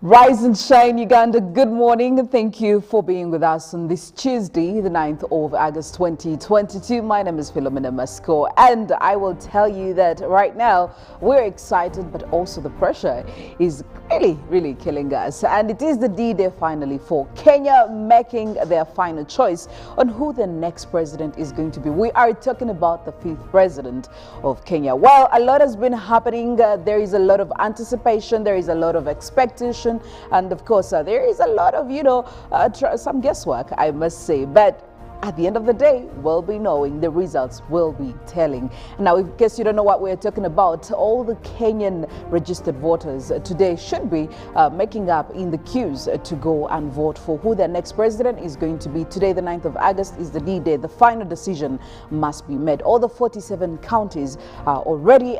Rise and shine, Uganda. Good morning and thank you for being with us on this Tuesday, the 9th of August 2022. My name is Philomena Mastiko, and I will tell you that right now we're excited, but also the pressure is really killing us. And it is the D-Day finally for Kenya making their final choice on who the next president is going to be. We are talking about the 5th president of Kenya. Well, a lot has been happening. There is a lot of anticipation. There is a lot of expectation. And of course, there is a lot of, some guesswork, I must say. But at the end of the day, we'll be knowing, the results will be telling. Now, in case you don't know what we're talking about, all the Kenyan registered voters today should be making up in the queues to go and vote for who their next president is going to be. Today, the 9th of August, is the D-Day. The final decision must be made. All the 47 counties are already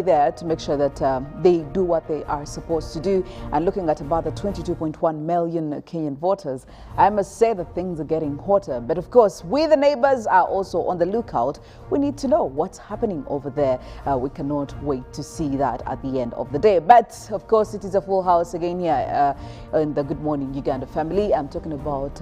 there to make sure that they do what they are supposed to do. And looking at about the 22.1 million Kenyan voters, I must say that things are getting hotter. But of course, we the neighbors are also on the lookout. We need to know what's happening over there. We cannot wait to see that at the end of the day. But of course, it is a full house again here in the Good Morning Uganda family. I'm talking about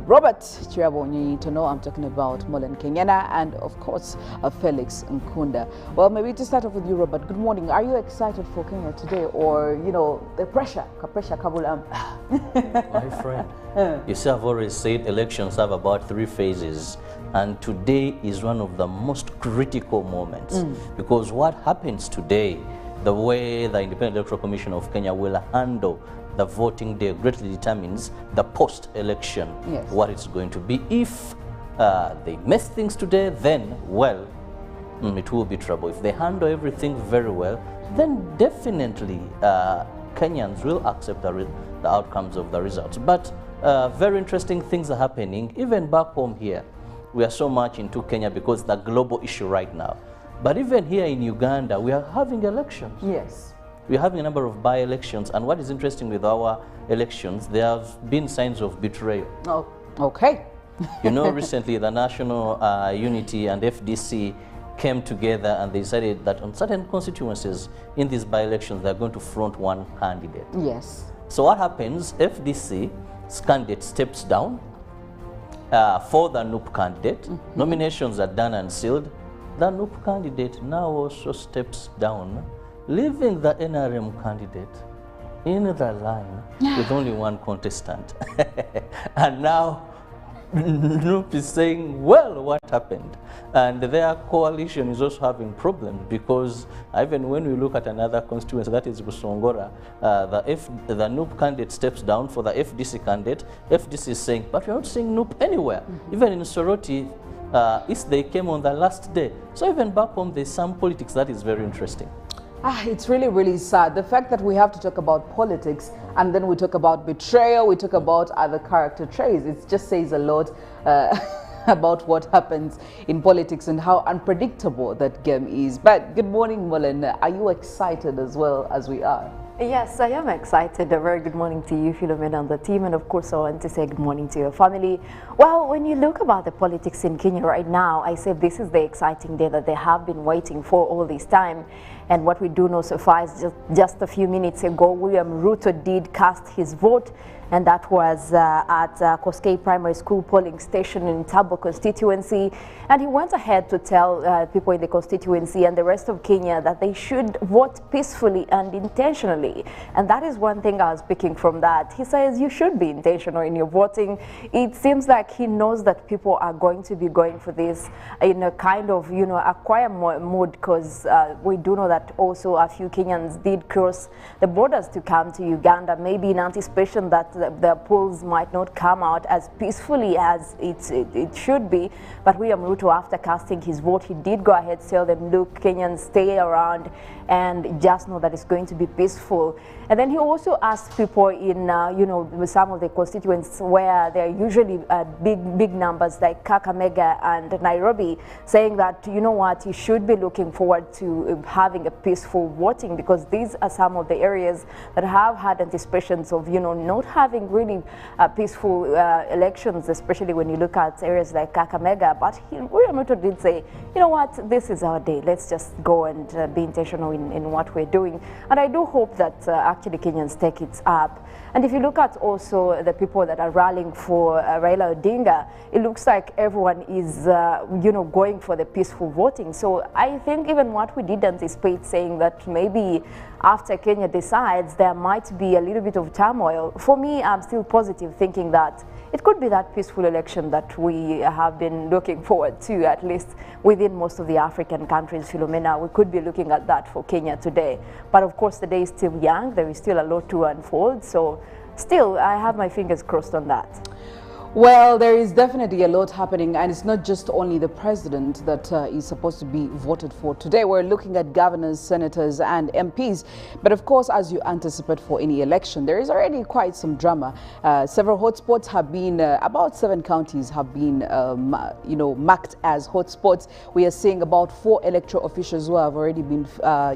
Robert Kirabo, Nyonyintono. I'm talking about Mollen, Kenyena, and of course, Felix NKUNDA. Well, maybe to start off with you, Robert. Good morning. Are you excited for Kenya today, or the pressure? Kabulam. My friend, you see, I've always said elections have about 3 phases, and today is one of the most critical moments because what happens today, the way the Independent Electoral Commission of Kenya will handle the voting day greatly determines the post-election, what it's going to be. If they mess things today, then, well, it will be trouble. If they handle everything very well, then definitely Kenyans will accept the outcomes of the results. But very interesting things are happening, even back home here. We are so much into Kenya because the global issue right now. But even here in Uganda, we are having elections. Yes. We are having a number of by-elections. And what is interesting with our elections, there have been signs of betrayal. Oh, okay. Recently the National Unity and FDC came together and they decided that on certain constituencies in these by-elections, they're going to front one candidate. Yes. So what happens? FDC's candidate steps down for the NUP candidate. Nominations are done and sealed. The NUP candidate now also steps down, leaving the NRM candidate in the line with only one contestant. And now NUP is saying, well, what happened? And their coalition is also having problems because even when we look at another constituency, that is Busongora, the NUP candidate steps down for the FDC candidate. FDC is saying, but we're not seeing NUP anywhere. Even in Soroti, they came on the last day. So even back home, there's some politics that is very interesting. It's really sad. The fact that we have to talk about politics and then we talk about betrayal, we talk about other character traits, it just says a lot about what happens in politics and how unpredictable that game is. But good morning, Mollen. Are you excited as well as we are? Yes, I am excited. A very good morning to you, Philomena, and the team, and of course I want to say good morning to your family. Well, when you look about the politics in Kenya right now, I say this is the exciting day that they have been waiting for all this time. And what we do know so far is just a few minutes ago, William Ruto did cast his vote, and that was at Koskei Primary School polling station in Tabo constituency. And he went ahead to tell people in the constituency and the rest of Kenya that they should vote peacefully and intentionally. And that is one thing I was picking from that. He says you should be intentional in your voting. It seems like he knows that people are going to be going for this in a kind of, a quiet mood, because we do know that also a few Kenyans did cross the borders to come to Uganda, maybe in anticipation that the polls might not come out as peacefully as it should be. But William Ruto, after casting his vote, he did go ahead to tell them, look, Kenyans, stay around and just know that it's going to be peaceful. And then he also asked people in, with some of the constituents where there are usually big numbers like Kakamega and Nairobi, saying that, you know what, you should be looking forward to having a peaceful voting, because these are some of the areas that have had anticipations of, not having having really peaceful elections, especially when you look at areas like Kakamega. But William Ruto did say, you know what, this is our day. Let's just go and be intentional in what we're doing. And I do hope that actually Kenyans take it up. And if you look at also the people that are rallying for Raila Odinga, it looks like everyone is, you know, going for the peaceful voting. So I think even what we did anticipate, saying that maybe after Kenya decides, there might be a little bit of turmoil. For me, I'm still positive, thinking that it could be that peaceful election that we have been looking forward to, at least within most of the African countries. Philomena, we could be looking at that for Kenya today. But of course, the day is still young. There is still a lot to unfold. So still, I have my fingers crossed on that. Well, there is definitely a lot happening, and it's not just only the president that is supposed to be voted for today. We're looking at governors, senators, and MPs. But of course, as you anticipate for any election, there is already quite some drama. Several hotspots have been, about 7 counties have been, you know, marked as hotspots. We are seeing about 4 electoral officials who have already been,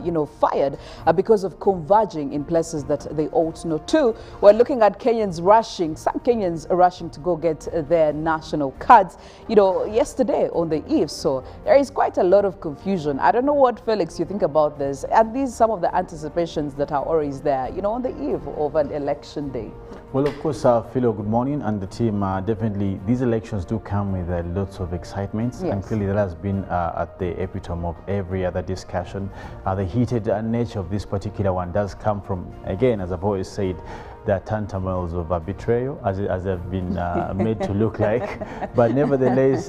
you know, fired because of converging in places that they ought not to. We're looking at Kenyans rushing, some Kenyans are rushing to go get their national cards, you know, yesterday on the eve. So there is quite a lot of confusion. I don't know what, Felix, you think about this. And these some of the anticipations that are always there, you know, on the eve of an election day. Well, of course, Philo, good morning, and the team. Definitely, these elections do come with lots of excitement, yes. And clearly that has been at the epitome of every other discussion. The heated nature of this particular one does come from, again, as I've always said, the tantamount of betrayal, as they've been made to look like. But nevertheless,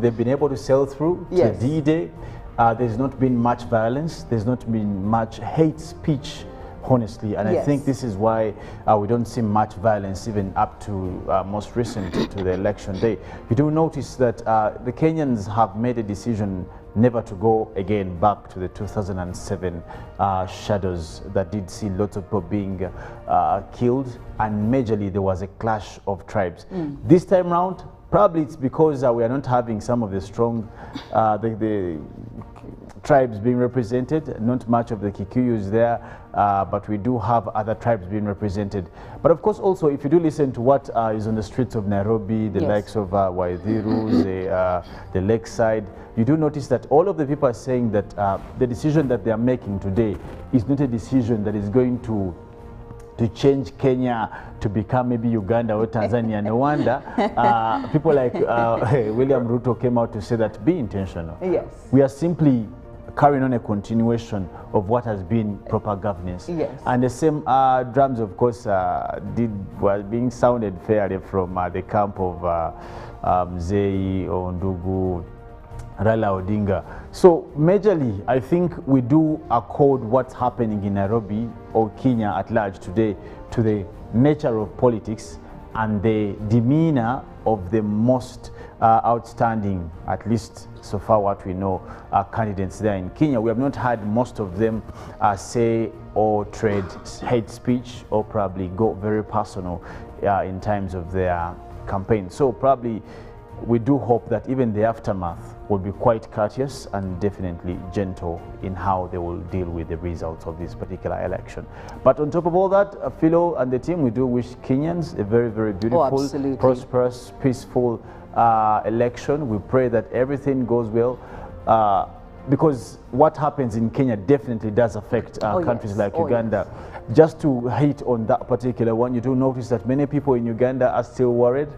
they've been able to sail through yes. to D-Day. There's not been much violence. There's not been much hate speech, honestly, and yes. I think this is why we don't see much violence even up to most recent to the election day. You do notice that the Kenyans have made a decision never to go again back to the 2007 shadows that did see lots of people being killed, and majorly there was a clash of tribes. This time round, probably it's because we are not having some of the strong the tribes being represented, not much of the Kikuyus there, but we do have other tribes being represented. But of course also, if you do listen to what is on the streets of Nairobi, the yes. likes of Waithiru, the lakeside, you do notice that all of the people are saying that the decision that they are making today is not a decision that is going to change Kenya to become maybe Uganda or Tanzania. No wonder people like William Ruto came out to say that be intentional. Yes. We are simply carrying on a continuation of what has been proper governance. Yes. And the same drums, of course, were being sounded fairly from the camp of Mzee Ondugu, Raila Odinga. So majorly, I think we do accord what's happening in Nairobi or Kenya at large today to the nature of politics and the demeanor of the most outstanding, at least so far what we know, candidates there in Kenya. We have not had most of them say or trade hate speech or probably go very personal in terms of their campaign. So probably we do hope that even the aftermath will be quite courteous and definitely gentle in how they will deal with the results of this particular election. But on top of all that, Philo and the team, we do wish Kenyans a very, very beautiful, prosperous, peaceful election. We pray that everything goes well, because what happens in Kenya definitely does affect countries like Uganda. Yes. Just to hit on that particular one, you do notice that many people in Uganda are still worried.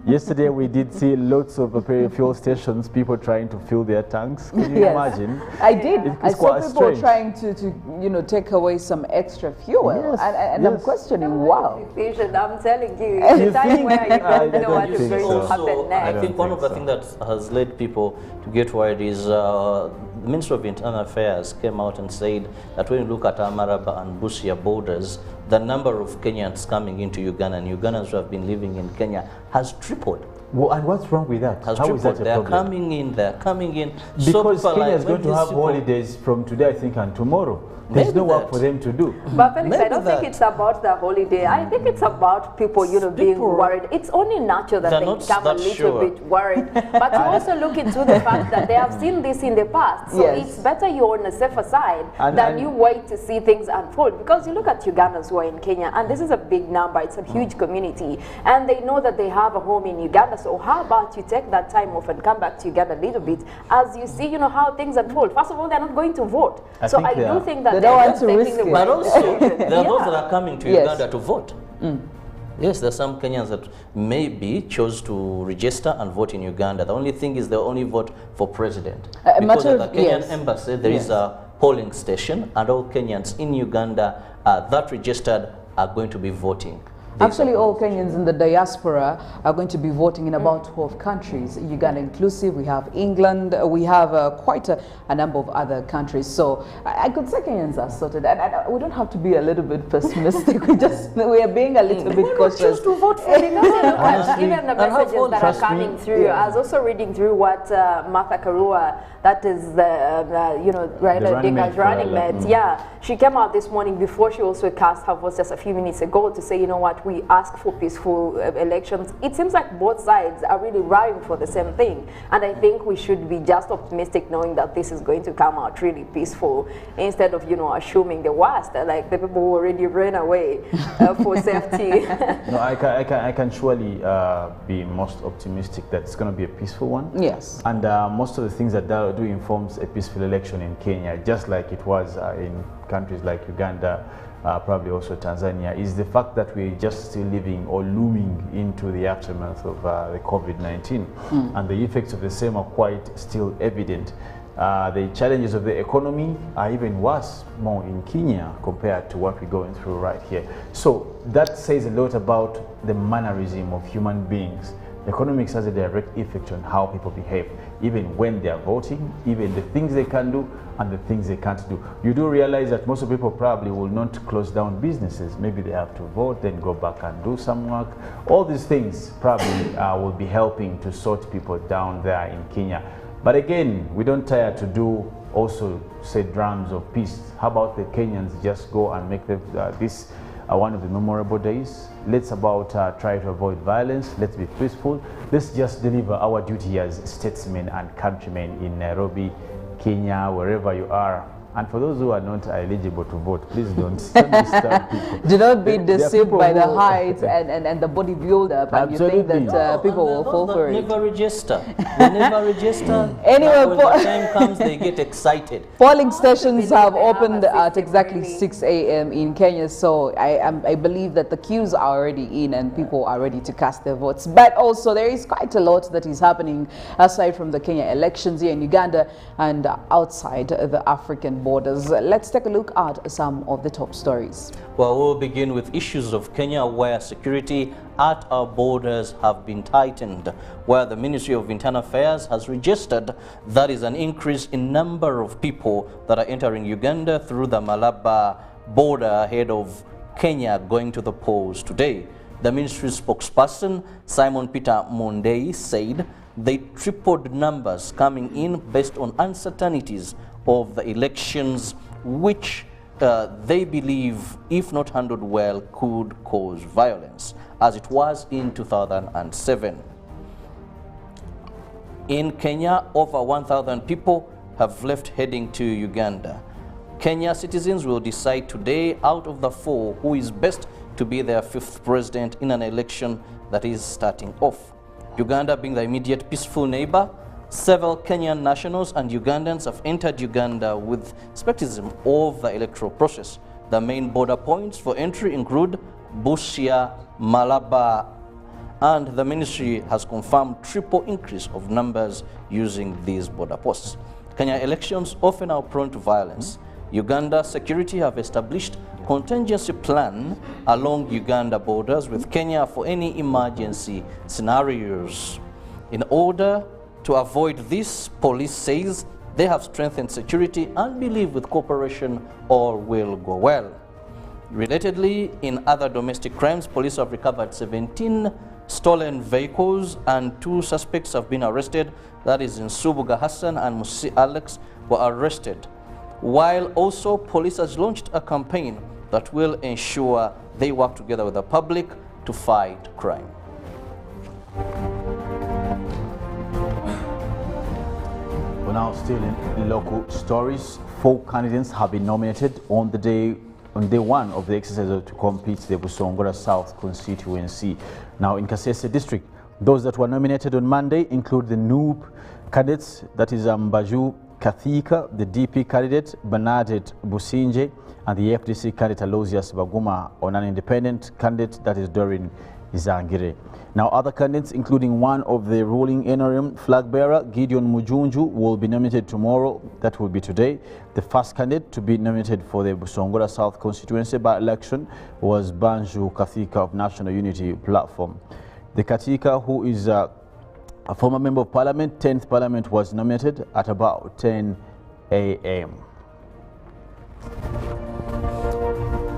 Yesterday we did see lots of fuel stations, people trying to fill their tanks. Can you imagine? I did. I saw people strange. trying to you know, take away some extra fuel. Yes. And yes. I'm questioning, wow. I'm telling you, it's a time where you don't know what is going to happen next. I think one of the things that has led people to get worried is the Minister of Internal Affairs came out and said that when you look at Amaraba and Busia borders, the number of Kenyans coming into Uganda and Ugandans who have been living in Kenya has tripled. Well, and what's wrong with that? Has How tripled. is that a They're problem? coming in. Because so Kenya is like, going to have holidays from today, I think, and tomorrow. There's Maybe no work that. for them to do. But Felix, I Maybe don't that. think it's about the holiday. I think it's about people, being People- worried. It's only natural that They're they not become a that little sure. bit worried. But you also look into the fact that they have seen this in the past. So Yes. it's better you're on a safer side than you wait to see things unfold. Because you look at Ugandans who are in Kenya, and this is a big number. It's a huge community. And they know that they have a home in Uganda. So how about you take that time off and come back to Uganda a little bit as you see, how things unfold. First of all, they're not going to vote. I So think I they do are. think that They they're don't want just to taking risk the it. But right also, decision. there are those Yeah. that are coming to Yes. Uganda to vote. Yes, there are some Kenyans that maybe chose to register and vote in Uganda. The only thing is they only vote for president. A Because matter at of- the Kenyan yes. embassy, there is a polling station, and all Kenyans in Uganda that registered are going to be voting. Actually, all Kenyans in the diaspora are going to be voting in about 12 countries, Uganda inclusive. We have England, we have quite a number of other countries. So I could say Kenyans are sorted. And we don't have to be a little bit pessimistic. We are being a little bit cautious. Choose to vote for because you look at Honestly, even the and have messages all that are trust me, coming through. yeah. I was also reading through what Martha Karua, that is the Raila running mate Odinga's for running Raila. mate. Yeah, she came out this morning before she also cast her voice just a few minutes ago to say, you know what, we ask for peaceful elections. It seems like both sides are really vying for the same thing, and I think we should be just optimistic, knowing that this is going to come out really peaceful, instead of assuming the worst, like the people who already ran away for safety. No, I can surely be most optimistic that it's going to be a peaceful one. Yes. And most of the things that do informs a peaceful election in Kenya, just like it was in countries like Uganda, probably also Tanzania, is the fact that we're just still living or looming into the aftermath of the COVID-19. And the effects of the same are quite still evident. The challenges of the economy are even worse, more in Kenya compared to what we're going through right here. So that says a lot about the mannerism of human beings. Economics has a direct effect on how people behave, even when they are voting, even the things they can do and the things they can't do. You do realize that most of people probably will not close down businesses. Maybe they have to vote, then go back and do some work. All these things probably will be helping to sort people down there in Kenya. But again, we don't tire to do also say drums of peace. How about the Kenyans just go and make this one of the memorable days? Let's try to avoid violence. Let's be peaceful. Let's just deliver our duty as statesmen and countrymen in Nairobi, Kenya, wherever you are. And for those who are not eligible to vote, please don't disturb people. Do not be There are deceived people by the who- height and the bodybuilder, and you think Absolutely. that people will fall for it. Never register. They never register. Anyway, Now when the time comes, they get excited. Polling stations believe have they have opened a at system exactly really. 6 a.m. in Kenya, so I believe that the queues are already in and people are ready to cast their votes. But also there is quite a lot that is happening aside from the Kenya elections here in Uganda and outside the African borders. Let's take a look at some of the top stories. Well, we'll begin with issues of Kenya, where security at our borders have been tightened, where the Ministry of Internal Affairs has registered that is an increase in number of people that are entering Uganda through the Malaba border ahead of Kenya going to the polls today. The ministry spokesperson, Simon Peter Mondei, said they tripled numbers coming in based on uncertainties of the elections, which they believe, if not handled well, could cause violence, as it was in 2007. In Kenya, over 1,000 people have left heading to Uganda. Kenya citizens will decide today, out of the 4, who is best to be their 5th president in an election that is starting off. Uganda being the immediate peaceful neighbor, several Kenyan nationals and Ugandans have entered Uganda with skepticism of the electoral process. The main border points for entry include Busia, Malaba, and the ministry has confirmed triple increase of numbers using these border posts. Kenya elections often are prone to violence. Uganda security have established contingency plan along Uganda borders with Kenya for any emergency scenarios. In order to avoid this, police says they have strengthened security and believe with cooperation all will go well. Relatedly, in other domestic crimes, police have recovered 17 stolen vehicles, and 2 suspects have been arrested. That is in Subuga Hassan and Musi Alex were arrested. While also police has launched a campaign that will ensure they work together with the public to fight crime. We're now still in local stories. 4 candidates have been nominated on day 1 of the exercise to complete the Busongola South constituency. Now in Kasese district, those that were nominated on Monday include the NUP candidates, that is Mbaju Kathika, the DP candidate Bernadette Businje, and the FDC candidate Aloysius Baguma, on an independent candidate, that is Doreen Izangire. Now other candidates, including one of the ruling NRM flag bearer, Gideon Mujunju, will be nominated tomorrow. That will be today. The first candidate to be nominated for the Busongola South constituency by election was Banju Kathika of National Unity Platform. The Kathika, who is a former member of parliament, 10th parliament, was nominated at about 10 a.m.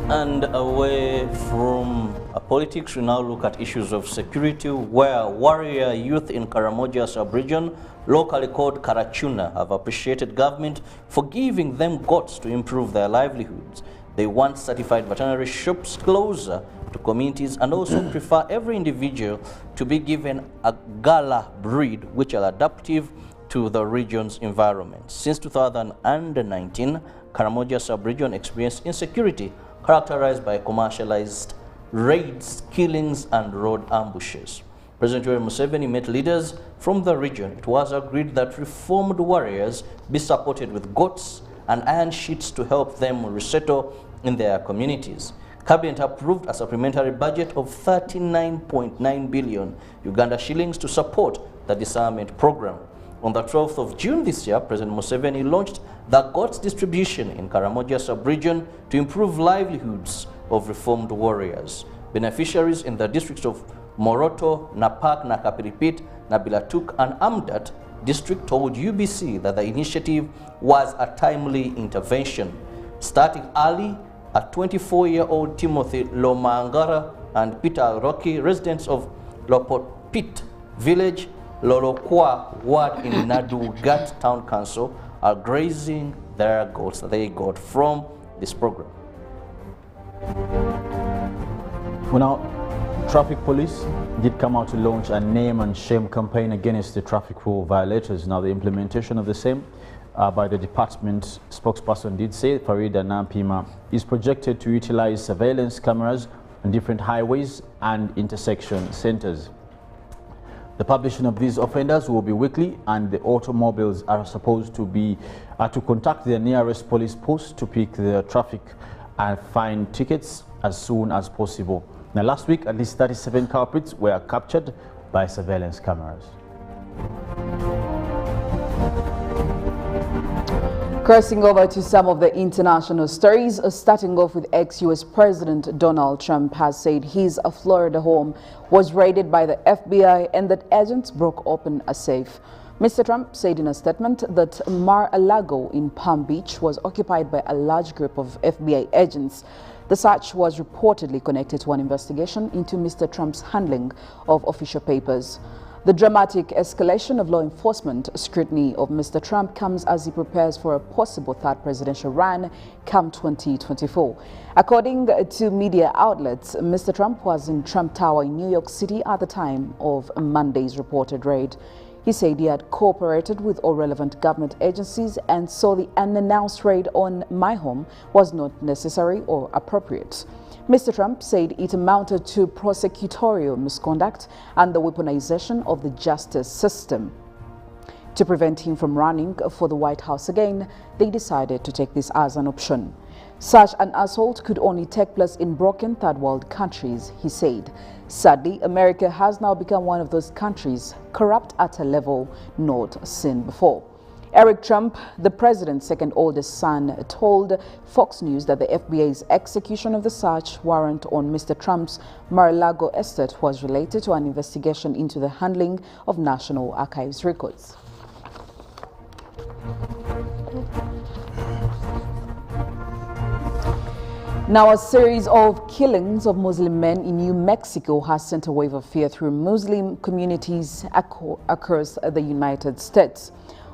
And away from politics, we now look at issues of security, where warrior youth in Karamoja sub-region, locally called Karachuna, have appreciated government for giving them goats to improve their livelihoods. They want certified veterinary shops closer to communities and also prefer every individual to be given a Gala breed which are adaptive to the region's environment. Since 2019, Karamoja sub-region experienced insecurity characterized by commercialized raids, killings, and road ambushes. President Yoweri Museveni met leaders from the region. It was agreed that reformed warriors be supported with goats and iron sheets to help them resettle in their communities. Cabinet approved a supplementary budget of 39.9 billion Uganda shillings to support the disarmament program. On the 12th of June this year, President Museveni launched the goats distribution in Karamoja sub-region to improve livelihoods of reformed warriors. Beneficiaries in the districts of Moroto, Napak, Nakapiripit, Nabilatuk, and Amdat district told UBC that the initiative was a timely intervention. Starting early, a 24-year-old Timothy Lomangara and Peter Rocky, residents of Lopopit village, Lolokwa ward in Nadugat Town Council, are grazing their goats that they got from this program. Well, now, traffic police did come out to launch a name and shame campaign against the traffic rule violators. Now, the implementation of the same by the department spokesperson did say Farida Nampima is projected to utilize surveillance cameras on different highways and intersection centers. The publishing of these offenders will be weekly, and the automobiles are supposed to be to contact their nearest police post to pick their traffic and fine tickets as soon as possible. Now, last week, at least 37 culprits were captured by surveillance cameras. Crossing over to some of the international stories, starting off with ex-US President Donald Trump has said his Florida home was raided by the FBI and that agents broke open a safe. Mr. Trump said in a statement that Mar-a-Lago in Palm Beach was occupied by a large group of FBI agents. The search was reportedly connected to an investigation into Mr. Trump's handling of official papers. The dramatic escalation of law enforcement scrutiny of Mr. Trump comes as he prepares for a possible third presidential run come 2024. According to media outlets, Mr. Trump was in Trump Tower in New York City at the time of Monday's reported raid. He said he had cooperated with all relevant government agencies and so the unannounced raid on my home was not necessary or appropriate. Mr. Trump said it amounted to prosecutorial misconduct and the weaponization of the justice system. To prevent him from running for the White House again, they decided to take this as an option. Such an assault could only take place in broken third world countries, he said. Sadly, America has now become one of those countries, corrupt at a level not seen before. Eric Trump, the president's second oldest son, told Fox News that the FBI's execution of the search warrant on Mr. Trump's Mar-a-Lago estate was related to an investigation into the handling of National Archives records. Now, a series of killings of Muslim men in New Mexico has sent a wave of fear through Muslim communities across the United States.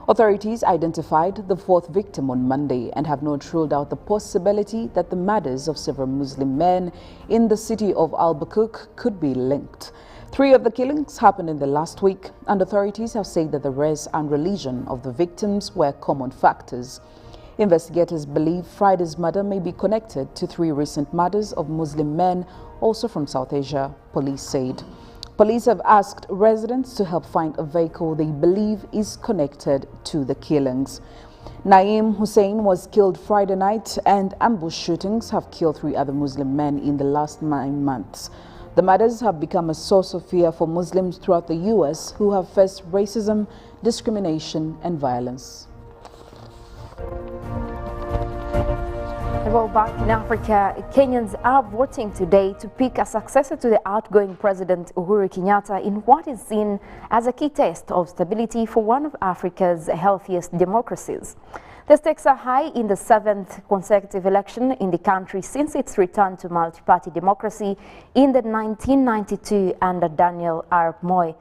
Authorities identified the fourth victim on Monday and have not ruled out the possibility that the murders of several Muslim men in the city of Albuquerque could be linked. 3 of the killings happened in the last week, and authorities have said that the race and religion of the victims were common factors. Investigators believe Friday's murder may be connected to 3 recent murders of Muslim men, also from South Asia, police said. Police have asked residents to help find a vehicle they believe is connected to the killings. Naeem Hussein was killed Friday night, and ambush shootings have killed 3 other Muslim men in the last 9 months. The murders have become a source of fear for Muslims throughout the U.S. who have faced racism, discrimination, and violence. Well, back in Africa, Kenyans are voting today to pick a successor to the outgoing President Uhuru Kenyatta in what is seen as a key test of stability for one of Africa's healthiest democracies. The stakes are high in the 7th consecutive election in the country since its return to multi-party democracy in the 1992 under Daniel Arap Moi.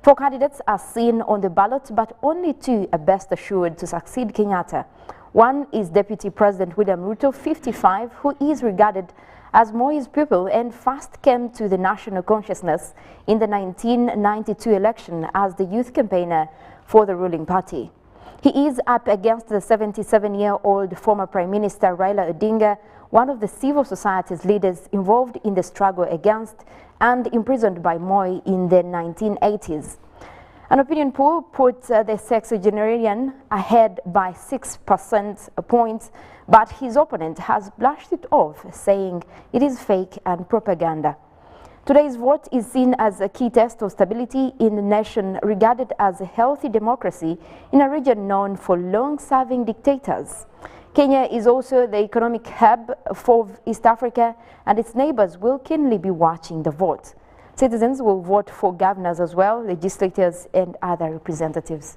4 candidates are seen on the ballot, but only 2 are best assured to succeed Kenyatta. One is Deputy President William Ruto, 55, who is regarded as Moi's pupil and first came to the national consciousness in the 1992 election as the youth campaigner for the ruling party. He is up against the 77-year-old former Prime Minister Raila Odinga, one of the civil society's leaders involved in the struggle against and imprisoned by Moi in the 1980s. An opinion poll put the sexagenarian ahead by 6% points, but his opponent has blushed it off, saying it is fake and propaganda. Today's vote is seen as a key test of stability in a nation regarded as a healthy democracy in a region known for long-serving dictators. Kenya is also the economic hub for East Africa, and its neighbors will keenly be watching the vote. Citizens will vote for governors as well, legislators and other representatives.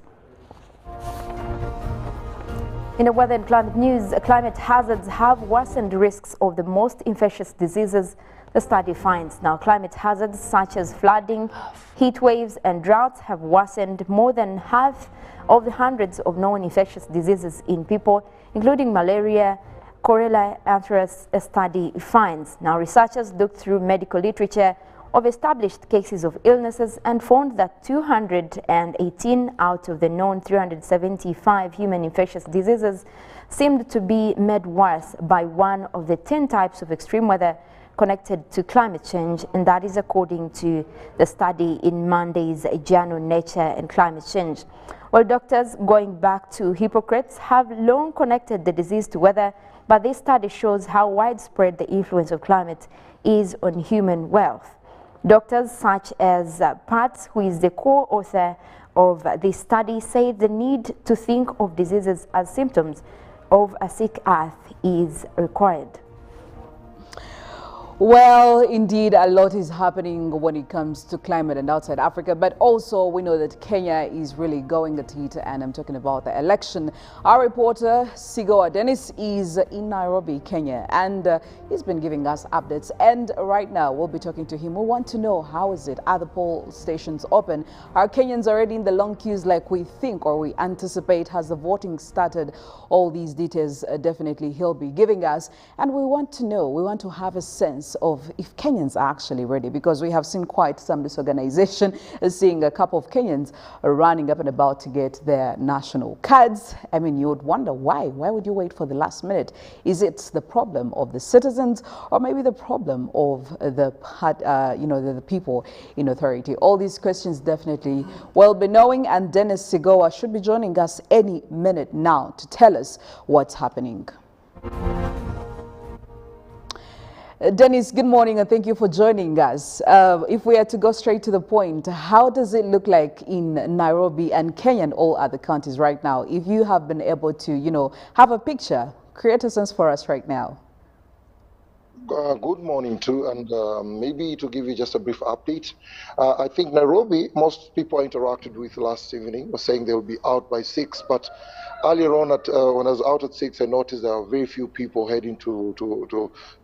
In the weather and climate news, climate hazards have worsened risks of the most infectious diseases, the study finds. Now, climate hazards such as flooding, heat waves and droughts have worsened more than half of the hundreds of known infectious diseases in people, including malaria, cholera, anthrax, a study finds. Now, researchers looked through medical literature of established cases of illnesses and found that 218 out of the known 375 human infectious diseases seemed to be made worse by one of the 10 types of extreme weather connected to climate change, and that is according to the study in Monday's Journal Nature and Climate Change. Well, doctors, going back to Hippocrates, have long connected the disease to weather, but this study shows how widespread the influence of climate is on human health. Doctors such as Pat, who is the co-author of this study, say the need to think of diseases as symptoms of a sick earth is required. Well, indeed, a lot is happening when it comes to climate and outside Africa, but also we know that Kenya is really going at it, and I'm talking about the election. Our reporter, Sigoa Dennis, is in Nairobi, Kenya, and he's been giving us updates. And right now, we'll be talking to him. We want to know, how is it? Are the poll stations open? Are Kenyans already in the long queues like we think or we anticipate? Has the voting started? All these details definitely he'll be giving us. And we want to know, we want to have a sense of if Kenyans are actually ready, because we have seen quite some disorganization, seeing a couple of Kenyans running up and about to get their national cards. I mean, you would wonder why would you wait for the last minute? Is it the problem of the citizens, or maybe the problem of the people in authority? All these questions definitely will be knowing, and Dennis Sigoa should be joining us any minute now to tell us what's happening. Dennis, good morning and thank you for joining us. If we are to go straight to the point, how does it look like in Nairobi and Kenya and all other counties right now? If you have been able to, have a picture, create a sense for us right now. Good morning too, and maybe to give you just a brief update, I think Nairobi, most people I interacted with last evening were saying they'll be out by 6, but earlier on when I was out at 6, I noticed there are very few people heading to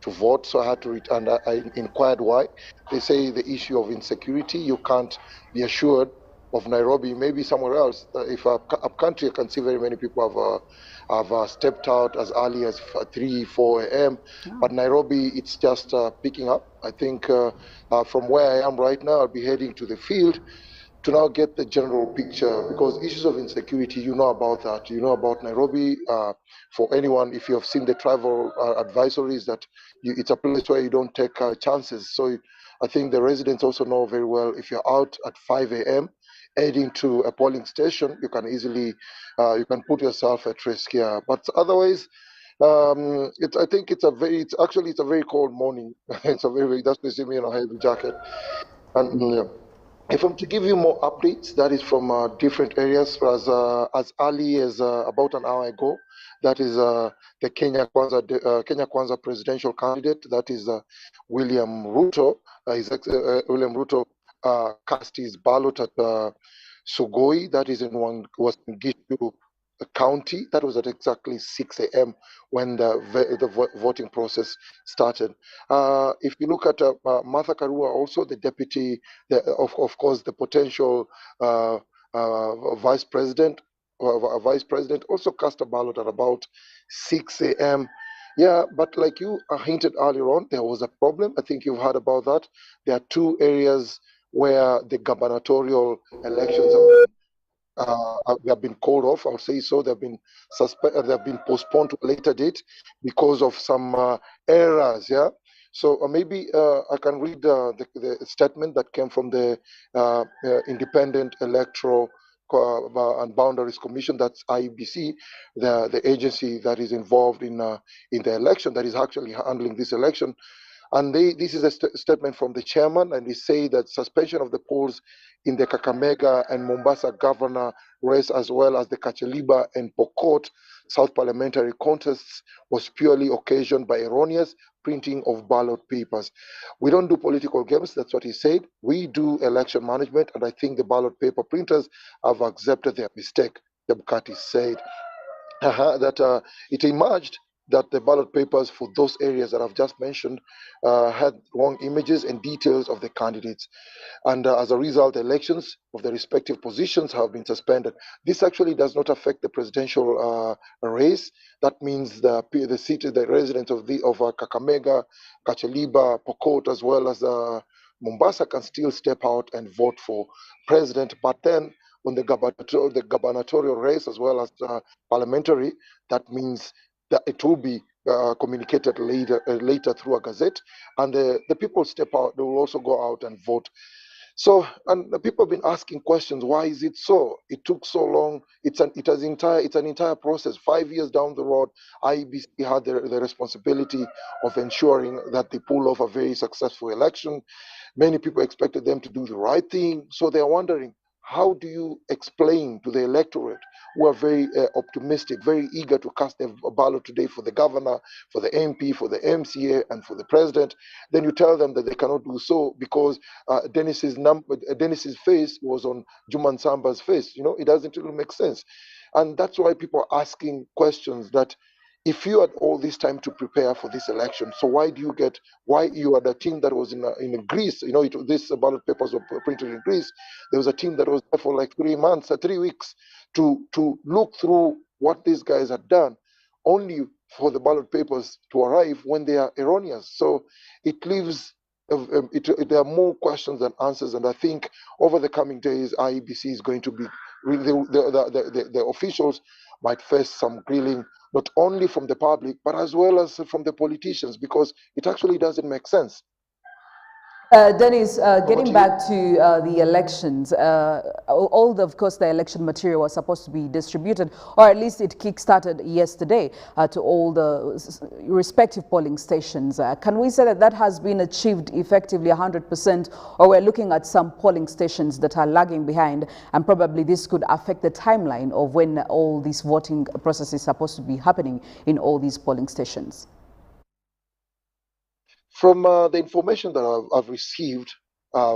vote, so I had to return. I inquired why. They say the issue of insecurity, you can't be assured of Nairobi, maybe somewhere else. If up country, I can see very many people have stepped out as early as 3, 4 a.m. But Nairobi, it's just picking up. I think from where I am right now, I'll be heading to the field to now get the general picture, because issues of insecurity, you know about that. You know about Nairobi. For anyone, if you have seen the travel advisories, that it's a place where you don't take chances. So I think the residents also know very well, if you're out at 5 a.m. heading to a polling station, you can easily, you can put yourself at risk here. But otherwise, I think it's actually a very cold morning. It's a that's why you see me in a heavy jacket. And if I'm to give you more updates, that is from different areas, as early as about an hour ago, that is the Kenya Kwanza presidential candidate, that is William Ruto. William Ruto cast his ballot at Sugoi, that is in Gishu County. That was at exactly 6 a.m. when the voting process started. If you look at Martha Karua, also the deputy, of course, the potential vice president, also cast a ballot at about 6 a.m. Yeah, but like you hinted earlier on, there was a problem. I think you've heard about that. There are two areas where the gubernatorial elections they have been called off. I'll say so. They've been postponed to a later date because of some errors. Yeah. So maybe I can read the statement that came from the Independent Electoral and Boundaries Commission. That's IEBC, the agency that is involved in the election, that is actually handling this election. And this is a statement from the chairman, and they say that suspension of the polls in the Kakamega and Mombasa governor race, as well as the Kacheliba and Pokot South parliamentary contests, was purely occasioned by erroneous printing of ballot papers. We don't do political games, that's what he said. We do election management, and I think the ballot paper printers have accepted their mistake, the Bukati said. That it emerged that the ballot papers for those areas that I've just mentioned had wrong images and details of the candidates. And as a result, elections of the respective positions have been suspended. This actually does not affect the presidential race. That means the residents of Kakamega, Kacheliba, Pokot, as well as Mombasa can still step out and vote for president. But then on the gubernatorial race, as well as parliamentary, that means that it will be communicated later through a gazette, and the people step out. They will also go out and vote. So, and the people have been asking questions. Why is it so? It took so long. It's an entire process. 5 years down the road, IEBC had the responsibility of ensuring that they pull off a very successful election. Many people expected them to do the right thing. So they're wondering, how do you explain to the electorate, who are very optimistic, very eager to cast their ballot today for the governor, for the MP, for the MCA, and for the president? Then you tell them that they cannot do so because Dennis's face was on Juman Samba's face. You know, it doesn't really make sense. And that's why people are asking questions that, if you had all this time to prepare for this election, so why you are the team that was in Greece, you know, this ballot papers were printed in Greece. There was a team that was there for like 3 months, 3 weeks to look through what these guys had done, only for the ballot papers to arrive when they are erroneous. So it leaves, there are more questions than answers. And I think over the coming days, IEBC is going to be, the officials might face some grilling, not only from the public, but as well as from the politicians, because it actually doesn't make sense. Dennis, getting back to the elections, of course, the election material was supposed to be distributed, or at least it kick-started yesterday to all the respective polling stations. Can we say that that has been achieved effectively 100%, or we're looking at some polling stations that are lagging behind, and probably this could affect the timeline of when all this voting process is supposed to be happening in all these polling stations? From the information that I've received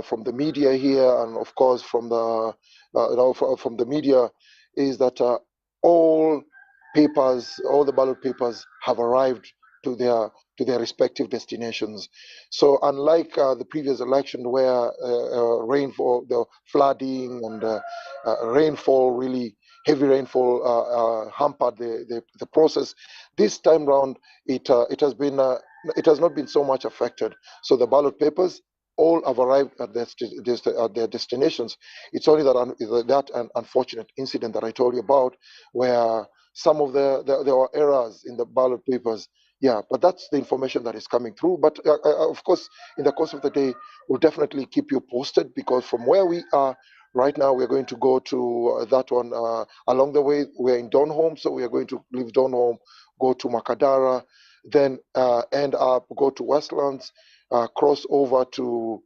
from the media here, and of course from the from the media, is that all the ballot papers have arrived to their respective destinations. So unlike the previous election where rainfall, the flooding and rainfall, really heavy rainfall hampered the process, this time round it has not been so much affected. So the ballot papers all have arrived at their destinations. It's only that unfortunate incident that I told you about, where some of there were errors in the ballot papers. Yeah, but that's the information that is coming through. But of course, in the course of the day, we'll definitely keep you posted, because from where we are right now, we're going to go to that one. Along the way, we're in Donholm, so we are going to leave Donholm, go to Makadara, then end up, go to Westlands, cross over to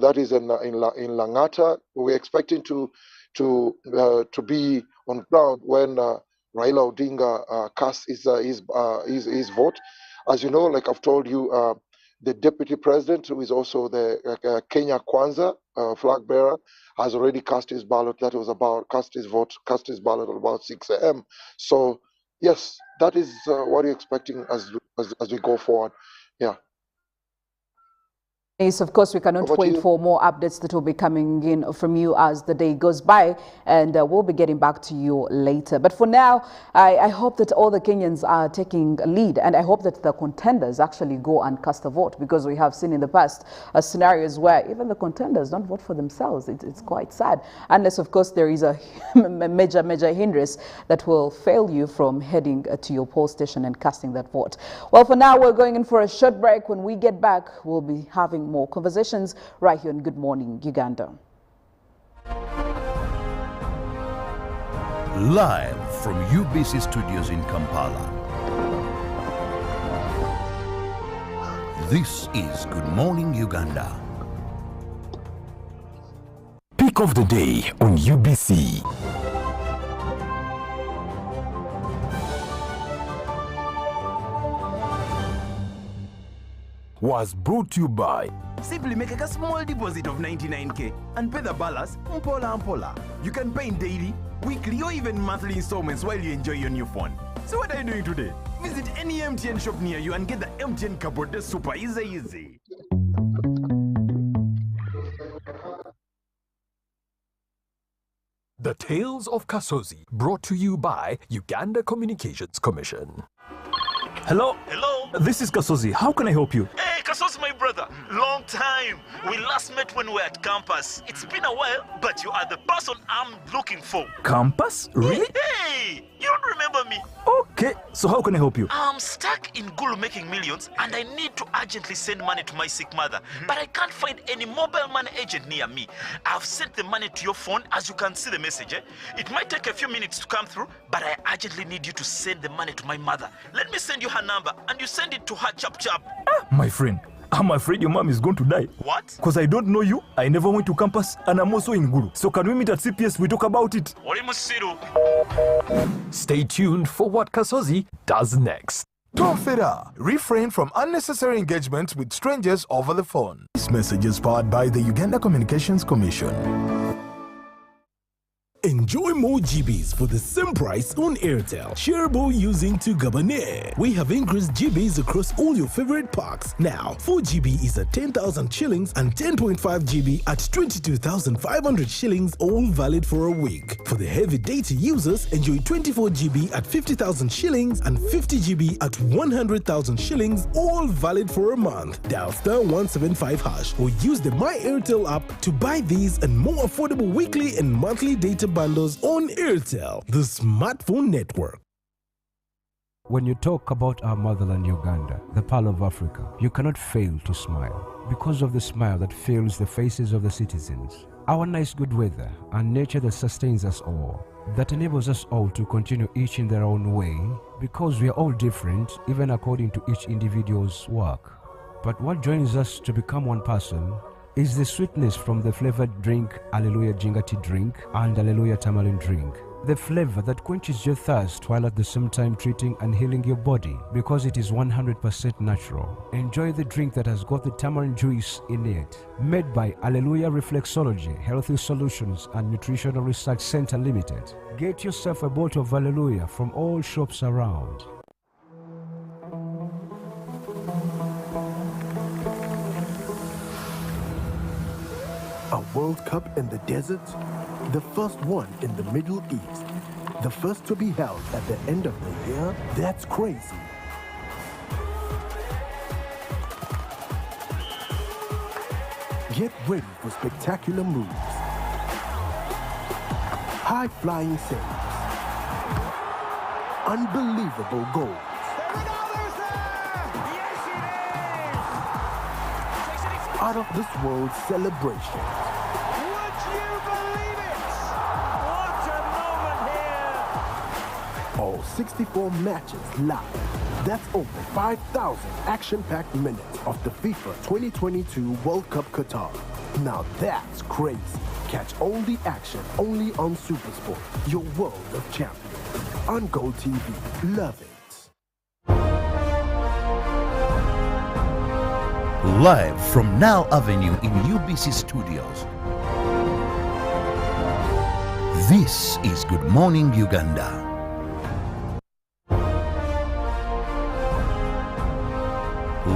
that is in Langata. We're expecting to be on ground when Raila Odinga casts his vote. As you know, like I've told you, the deputy president, who is also the Kenya Kwanza flag bearer, has already cast his ballot. That was cast his ballot at about 6 a.m. So yes, that is what you're expecting as we go forward. Yeah. Yes, of course, we cannot wait for more updates that will be coming in from you as the day goes by, and we'll be getting back to you later. But for now, I hope that all the Kenyans are taking a lead, and I hope that the contenders actually go and cast a vote, because we have seen in the past scenarios where even the contenders don't vote for themselves. It's quite sad, unless, of course, there is a major hindrance that will fail you from heading to your poll station and casting that vote. Well, for now, we're going in for a short break. When we get back, we'll be having more conversations right here on Good Morning Uganda. Live from UBC Studios in Kampala. This is Good Morning Uganda. Pick of the day on UBC. Was brought to you by Simply make a small deposit of 99k and pay the balance mpola. You can pay in daily, weekly or even monthly installments while you enjoy your new phone. So what are you doing today? Visit any MTN shop near you and get the MTN cupboard. That's super easy. The Tales of Kasozi, brought to you by Uganda Communications Commission. Hello? Hello? This is Kasozi. How can I help you? Hey, Kasozi, my brother. Long time. We last met when we were at campus. It's been a while, but you are the person I'm looking for. Campus? Really? Hey, you don't remember me? Okay, so how can I help you? I'm stuck in Gulu making millions, and I need to urgently send money to my sick mother. But I can't find any mobile money agent near me. I've sent the money to your phone, as you can see the message. It might take a few minutes to come through, but I urgently need you to send the money to my mother. Let me send you her number, and you send it to her chap. My friend, I'm afraid your mom is going to die. What? Because I don't know you, I never went to campus, and I'm also in Gulu. So can we meet at CPS, we talk about it? Stay tuned for what Kasozi does next. Tofera, refrain from unnecessary engagement with strangers over the phone. This message is powered by the Uganda Communications Commission. Enjoy more GBs for the same price on Airtel. Shareable using to Gabonais. We have increased GBs across all your favorite packs. Now, 4 GB is at 10,000 shillings and 10.5 GB at 22,500 shillings, all valid for a week. For the heavy data users, enjoy 24 GB at 50,000 shillings and 50 GB at 100,000 shillings, all valid for a month. Dial *175# or use the My Airtel app to buy these and more affordable weekly and monthly data bundles on Airtel, the smartphone network. When you talk about our motherland Uganda, the Pearl of Africa, you cannot fail to smile because of the smile that fills the faces of the citizens. Our nice good weather and nature that sustains us all, that enables us all to continue each in their own way, because we are all different even according to each individual's work. But what joins us to become one person is the sweetness from the flavored drink Alleluia Jingati drink and Alleluia Tamarind drink. The flavor that quenches your thirst while at the same time treating and healing your body because it is 100% natural. Enjoy the drink that has got the tamarind juice in it. Made by Alleluia Reflexology, Healthy Solutions and Nutritional Research Center Limited. Get yourself a bottle of Alleluia from all shops around. A World Cup in the desert? The first one in the Middle East. The first to be held at the end of the year? That's crazy. Get ready for spectacular moves. High-flying saves. Unbelievable goals. Out of this world celebration. Would you believe it? What a moment here! All 64 matches live. That's over 5,000 action-packed minutes of the FIFA 2022 World Cup Qatar. Now that's crazy. Catch all the action only on SuperSport, your world of champions. On Gold TV. Love it. Live from Now Avenue in UBC Studios. This is Good Morning Uganda.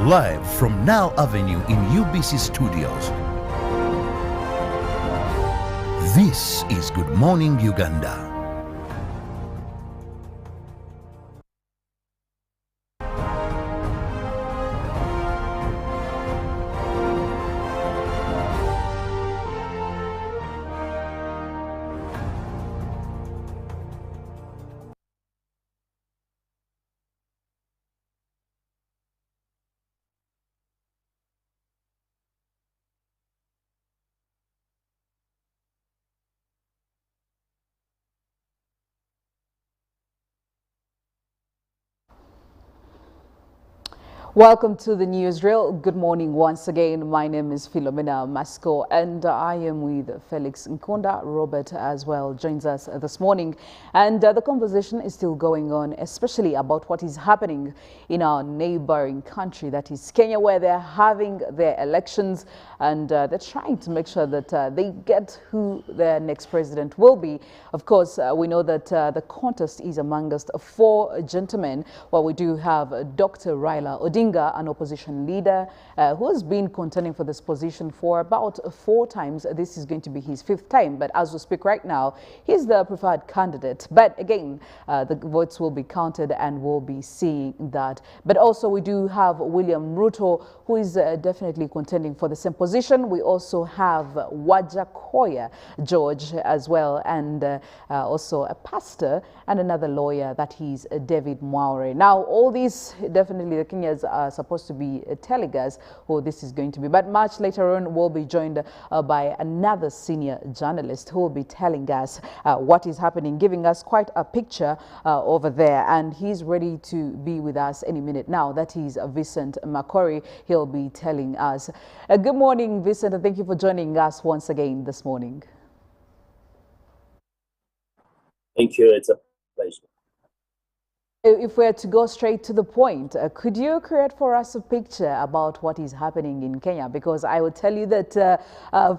Live from Now Avenue in UBC Studios. This is Good Morning Uganda. Welcome to the newsreel. Good morning once again. My name is Philomena Mastiko and I am with Felix NKUNDA. Robert as well joins us this morning. And the conversation is still going on, especially about what is happening in our neighboring country, that is Kenya, where they're having their elections and they're trying to make sure that they get who their next president will be. Of course, we know that the contest is amongst four gentlemen. Well, we do have Dr. Raila Odinga, an opposition leader who has been contending for this position for about 4 times. This is going to be his 5th time, but as we speak right now, he's the preferred candidate. But again, the votes will be counted and we'll be seeing that. But also we do have William Ruto, who is definitely contending for the same position. We also have Wajakoya George as well, and also a pastor and another lawyer, that he's David Mwaure. Now, all these, definitely the Kenyans are supposed to be telling us who this is going to be. But much later on, we'll be joined by another senior journalist who will be telling us what is happening, giving us quite a picture over there. And he's ready to be with us any minute now. That is Vincent Makori. He'll be telling us. Good morning, Vincent, and thank you for joining us once again this morning. Thank you. It's a pleasure. If we're to go straight to the point, could you create for us a picture about what is happening in Kenya? Because I would tell you that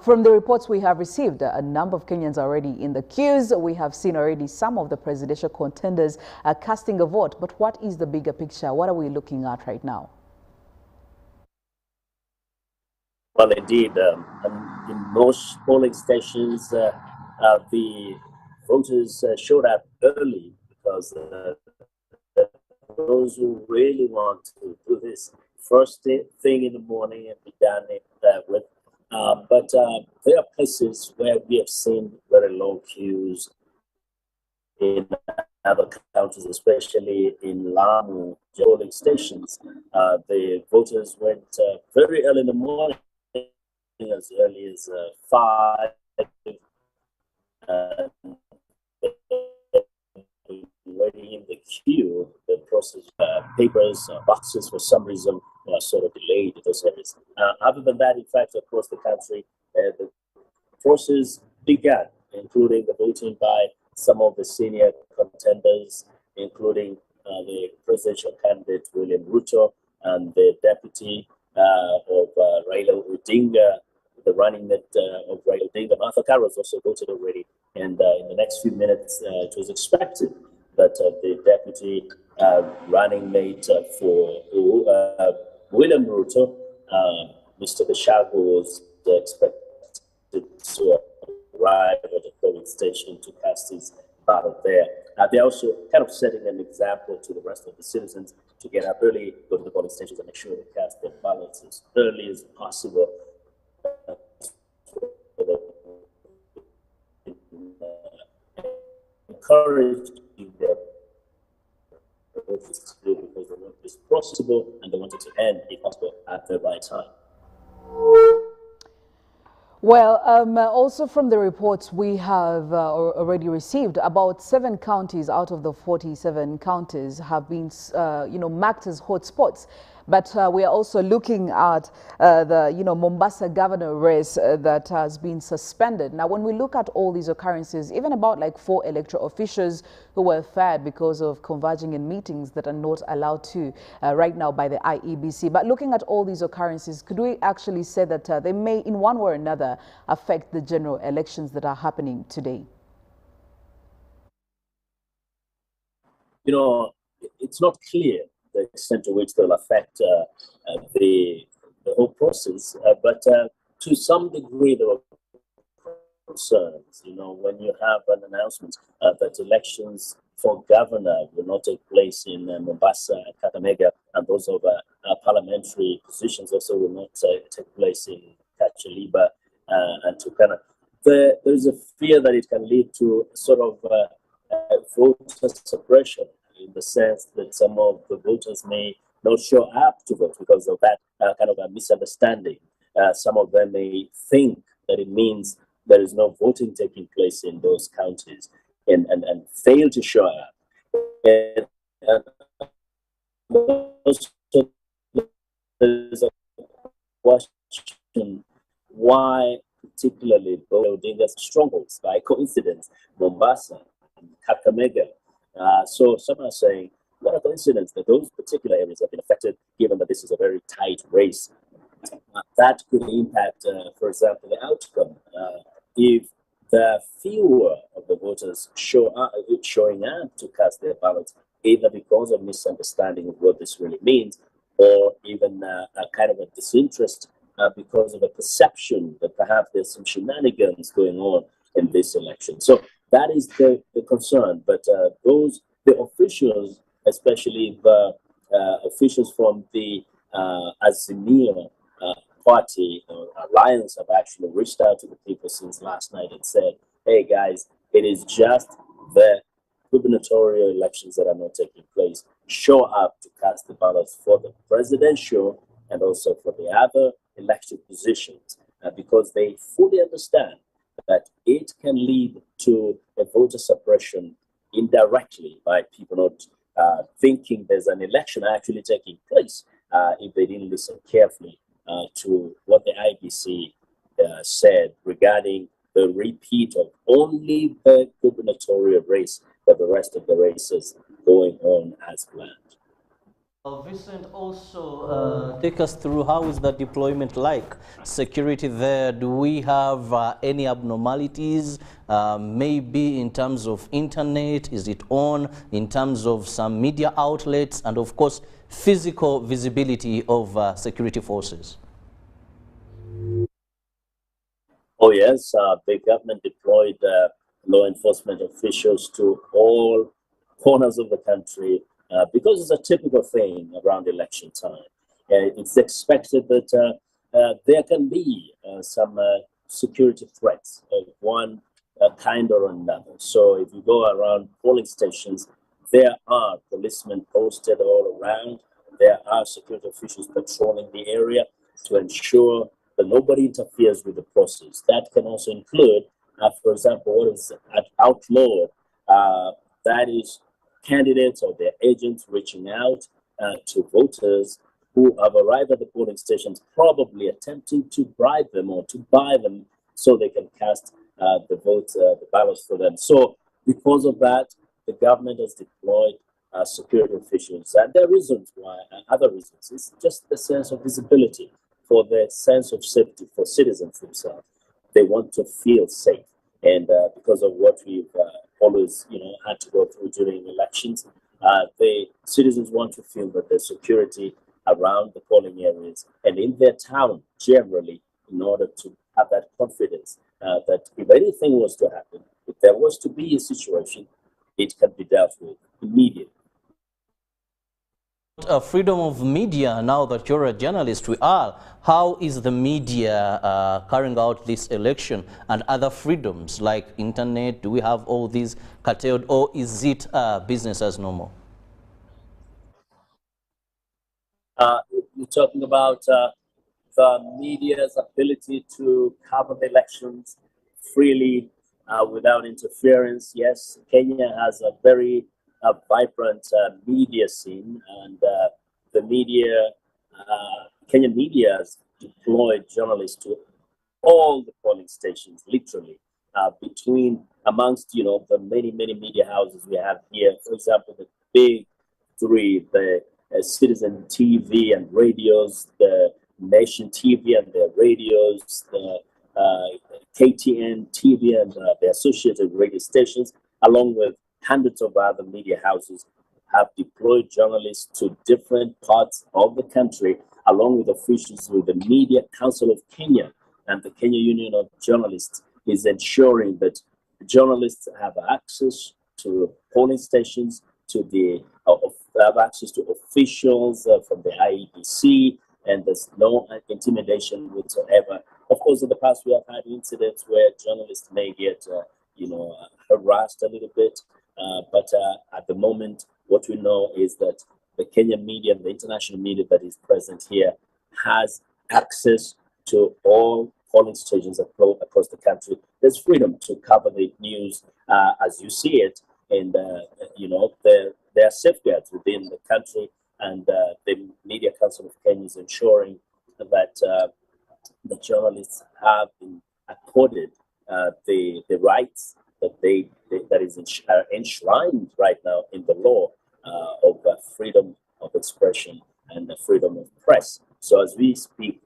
from the reports we have received, a number of Kenyans are already in the queues. We have seen already some of the presidential contenders casting a vote. But what is the bigger picture? What are we looking at right now? Well, indeed, in most polling stations, the voters showed up early because those who really want to do this first thing in the morning and be done with. But there are places where we have seen very long queues in other counties, especially in Lamu polling stations. The voters went very early in the morning, as early as 5. Waiting in the queue, the process, papers, boxes for some reason sort of delayed in those areas. Other than that, in fact, across the country, the process began, including the voting by some of the senior contenders, including the presidential candidate William Ruto and the deputy of Raila Odinga, the running mate of Raila Odinga. Martha Karros also voted already, and in the next few minutes, it was expected that the deputy running mate for William Ruto, Mr. Bishago, was expected to arrive at the polling station to cast his ballot there. They're also kind of setting an example to the rest of the citizens to get up early, go to the polling stations, and make sure they cast their ballots as early as possible. Encouraging their voters to do because they want this possible and they want it to end if possible at the right time. Well, also from the reports we have already received, about 7 counties out of the 47 counties have been, marked as hotspots. But we are also looking at the, Mombasa governor race that has been suspended. Now, when we look at all these occurrences, even about like 4 electoral officials who were fired because of converging in meetings that are not allowed to right now by the IEBC. But looking at all these occurrences, could we actually say that they may, in one way or another, affect the general elections that are happening today? It's not clear the extent to which they'll affect the whole process, but to some degree there are concerns. When you have an announcement that elections for governor will not take place in Mombasa and Kakamega, and those of parliamentary positions also will not take place in Kachaliba and Turkana, there is a fear that it can lead to sort of voter suppression, in the sense that some of the voters may not show up to vote because of that kind of a misunderstanding. Some of them may think that it means there is no voting taking place in those counties and fail to show up. And also there's a question why particularly Odinga's strongholds, by coincidence, Mombasa and Kakamega. So some are saying, what a coincidence that those particular areas have been affected, given that this is a very tight race. That could impact, for example, the outcome. If there are fewer of the voters showing up to cast their ballots, either because of misunderstanding of what this really means, or even a kind of a disinterest because of a perception that perhaps there's some shenanigans going on in this election. So that is the concern. But the officials, especially the officials from the Azimio party alliance, have actually reached out to the people since last night and said, hey guys, it is just the gubernatorial elections that are not taking place. Show up to cast the ballots for the presidential and also for the other elected positions, because they fully understand that it can lead to a voter suppression indirectly by people not thinking there's an election actually taking place if they didn't listen carefully to what the IBC said regarding the repeat of only the gubernatorial race, but the rest of the races going on as planned. Vincent, also take us through how is the deployment like? Security there, do we have any abnormalities? Maybe in terms of internet, is it on? In terms of some media outlets, and of course, physical visibility of security forces? Oh yes, the government deployed law enforcement officials to all corners of the country, because it's a typical thing around election time. It's expected that there can be some security threats of one kind or another. So if you go around polling stations, there are policemen posted all around. There are security officials patrolling the area to ensure that nobody interferes with the process. That can also include, for example, what is outlawed, that is candidates or their agents reaching out to voters who have arrived at the polling stations, probably attempting to bribe them or to buy them so they can cast the ballots for them. So Because of that, the government has deployed security officials, and there are reasons why, and other reasons. It's just the sense of visibility, for the sense of safety for citizens themselves. They want to feel safe, and because of what we've always, had to go through during elections, the citizens want to feel that there's security around the polling areas and in their town generally, in order to have that confidence that if anything was to happen, if there was to be a situation, it can be dealt with immediately. Freedom of media, now that you're a journalist, we are. How is the media carrying out this election and other freedoms like internet? Do we have all these curtailed, or is it business as normal? You're talking about the media's ability to cover the elections freely without interference. Yes, Kenya has a very vibrant media scene, and the media, Kenyan media has deployed journalists to all the polling stations, literally, amongst, the many media houses we have here. For example, the big three, the Citizen TV and radios, the Nation TV and their radios, the KTN TV and the associated radio stations, along with hundreds of other media houses, have deployed journalists to different parts of the country, along with officials with the Media Council of Kenya and the Kenya Union of Journalists, is ensuring that journalists have access to polling stations, have access to officials from the IEBC, and there's no intimidation whatsoever. Of course, in the past, we have had incidents where journalists may get, harassed a little bit. But at the moment, what we know is that the Kenyan media and the international media that is present here has access to all polling stations across the country. There's freedom to cover the news as you see it, and there are safeguards within the country, and the Media Council of Kenya is ensuring that the journalists have been accorded the rights that is enshrined right now in the law of freedom of expression and the freedom of press. So as we speak,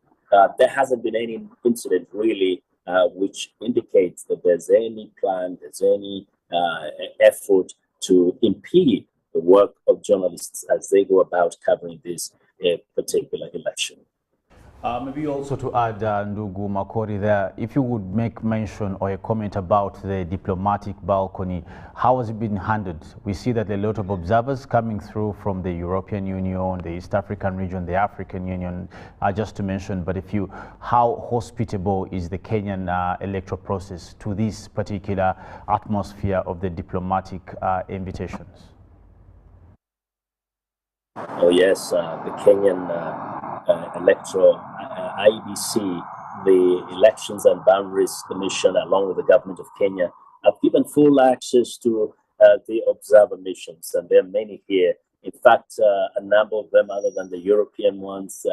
there hasn't been any incident really which indicates that there's any plan, there's any effort to impede the work of journalists as they go about covering this particular election. Maybe also to add, Ndugu Makori there, if you would make mention or a comment about the diplomatic balcony, how has it been handled? We see that there are a lot of observers coming through from the European Union, the East African region, the African Union, just to mention, but how hospitable is the Kenyan electoral process to this particular atmosphere of the diplomatic invitations? Oh yes, the Kenyan electoral IEBC, the Elections and Boundaries Commission, along with the government of Kenya, have given full access to the observer missions, and there are many here. In fact, a number of them, other than the European ones,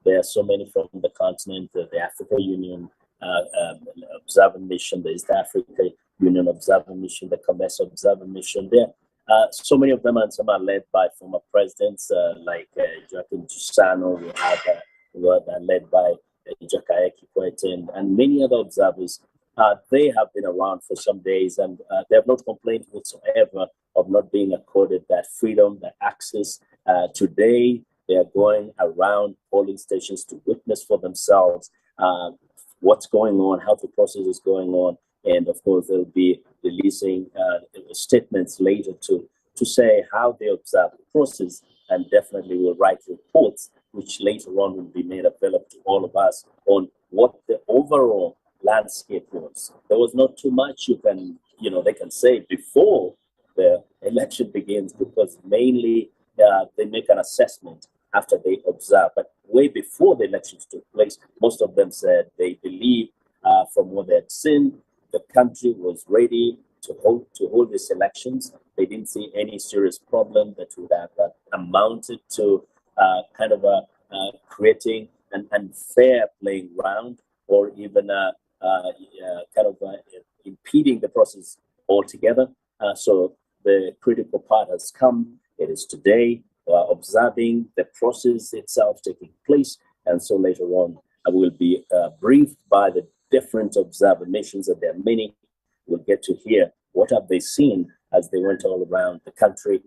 there are so many from the continent, the African Union observer mission, the East Africa Union observer mission, the COMESA observer mission. There so many of them, and some are led by former presidents like Joaquin Chissano. We have led by Jakaya Kikwete, and many other observers. They have been around for some days, and they have not complained whatsoever of not being accorded that freedom, that access. Today, they are going around polling stations to witness for themselves what's going on, how the process is going on. And of course, they'll be releasing statements later to say how they observe the process, and definitely will write reports, which later on will be made available to all of us on what the overall landscape was. There was not too much they can say before the election begins, because mainly they make an assessment after they observe. But way before the elections took place, most of them said they believe from what they had seen, the country was ready to hold these elections. They didn't see any serious problem that would have amounted to creating an unfair playing ground, or even impeding the process altogether. So the critical part has come. It is today, observing the process itself taking place. And so later on, I will be briefed by the different observer missions, and there are many. We'll get to hear what have they seen as they went all around the country.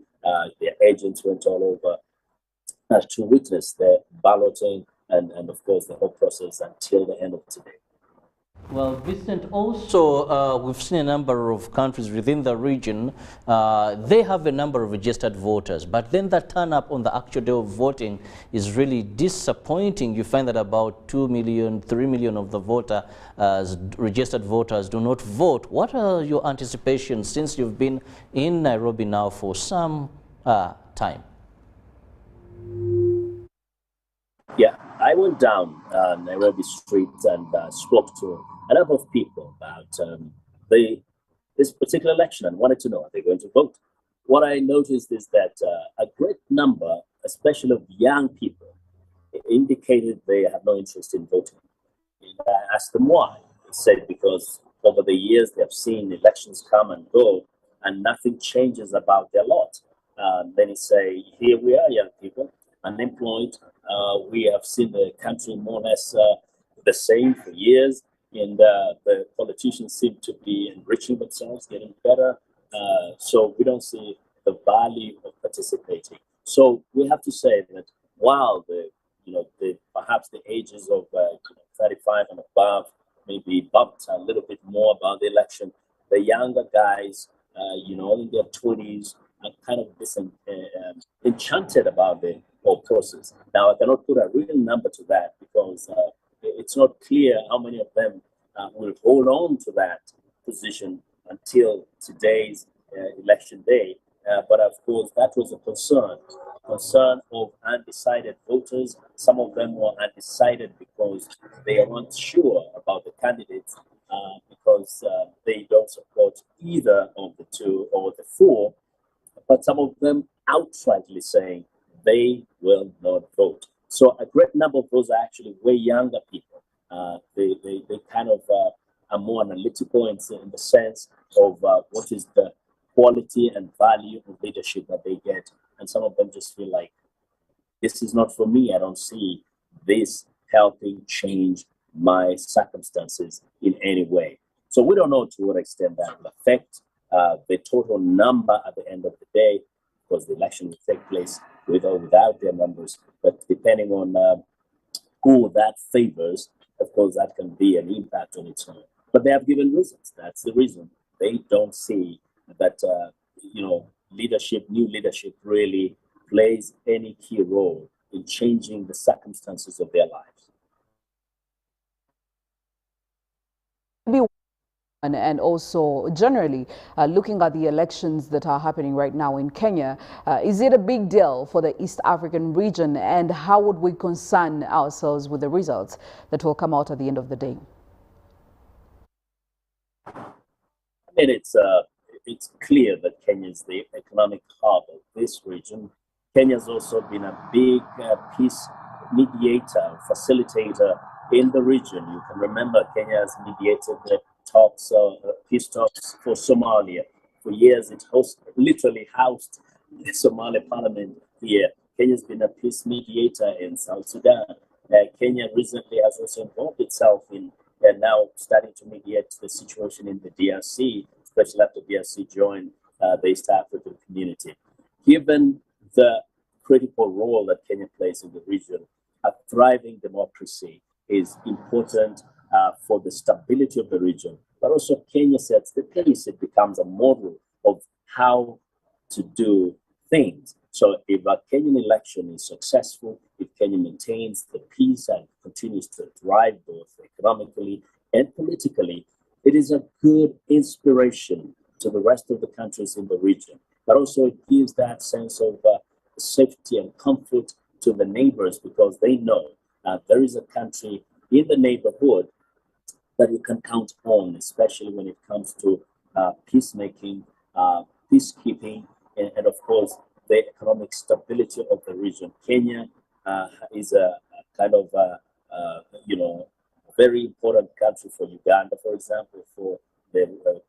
Their agents went all over to witness the balloting and of course, the whole process until the end of today. Well, Vincent, also we've seen a number of countries within the region, they have a number of registered voters, but then the turn up on the actual day of voting is really disappointing. You find that about 2 million, 3 million of the registered voters do not vote. What are your anticipations since you've been in Nairobi now for some time? Yeah, I went down Nairobi street and spoke to a number of people about this particular election and wanted to know, are they going to vote? What I noticed is that a great number, especially of young people, indicated they have no interest in voting. And I asked them why. They said because over the years they have seen elections come and go and nothing changes about their lot. Then he say, here we are, young people, unemployed. We have seen the country more or less the same for years, and the politicians seem to be enriching themselves, getting better. So we don't see the value of participating. So we have to say that while perhaps the ages of 35 and above may be bumped a little bit more about the election, the younger guys, in their 20s, are kind of enchanted about the whole process. Now, I cannot put a real number to that because it's not clear how many of them will hold on to that position until today's election day. But of course, that was a concern of undecided voters. Some of them were undecided because they weren't sure about the candidates because they don't support either of the two or the four. But some of them outrightly saying they will not vote. So a great number of those are actually way younger people. They kind of are more analytical in the sense of what is the quality and value of leadership that they get. And some of them just feel like, this is not for me. I don't see this helping change my circumstances in any way. So we don't know to what extent that will affect the total number at the end of the day, because the election will take place with or without their numbers. But depending on who that favors, of course, that can be an impact on its own. But they have given reasons. That's the reason. They don't see that, new leadership really plays any key role in changing the circumstances of their lives. And also generally looking at the elections that are happening right now in Kenya, is it a big deal for the East African region, and how would we concern ourselves with the results that will come out at the end of the day? I mean, it's clear that Kenya is the economic hub of this region. Kenya has also been a big peace mediator, facilitator in the region. You can remember Kenya has mediated the peace talks for Somalia. For years, it literally housed the Somali parliament here. Kenya's been a peace mediator in South Sudan. Kenya recently has also involved itself in now starting to mediate the situation in the DRC, especially after DRC joined the East African community. Given the critical role that Kenya plays in the region, a thriving democracy is important for the stability of the region. But also Kenya sets the pace. It becomes a model of how to do things. So if a Kenyan election is successful, if Kenya maintains the peace and continues to thrive both economically and politically, it is a good inspiration to the rest of the countries in the region. But also it gives that sense of safety and comfort to the neighbors, because they know there is a country in the neighborhood that you can count on, especially when it comes to peacemaking, peacekeeping, and of course, the economic stability of the region. Kenya is a kind of, very important country for Uganda, for example, for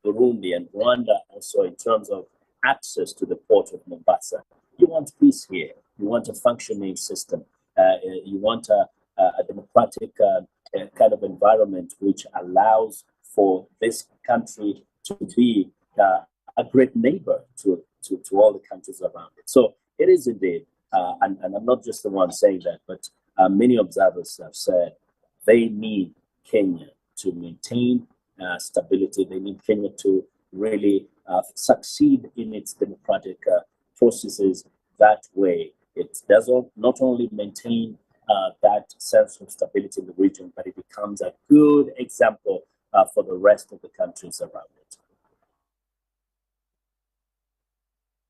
Burundi and Rwanda also in terms of access to the port of Mombasa. You want peace here. You want a functioning system. You want a democratic kind of environment which allows for this country to be a great neighbor to all the countries around it. So it is indeed, and I'm not just the one saying that, but many observers have said they need Kenya to maintain stability. They need Kenya to really succeed in its democratic processes. That way, it does not only maintain that sense of stability in the region, but it becomes a good example for the rest of the countries around it.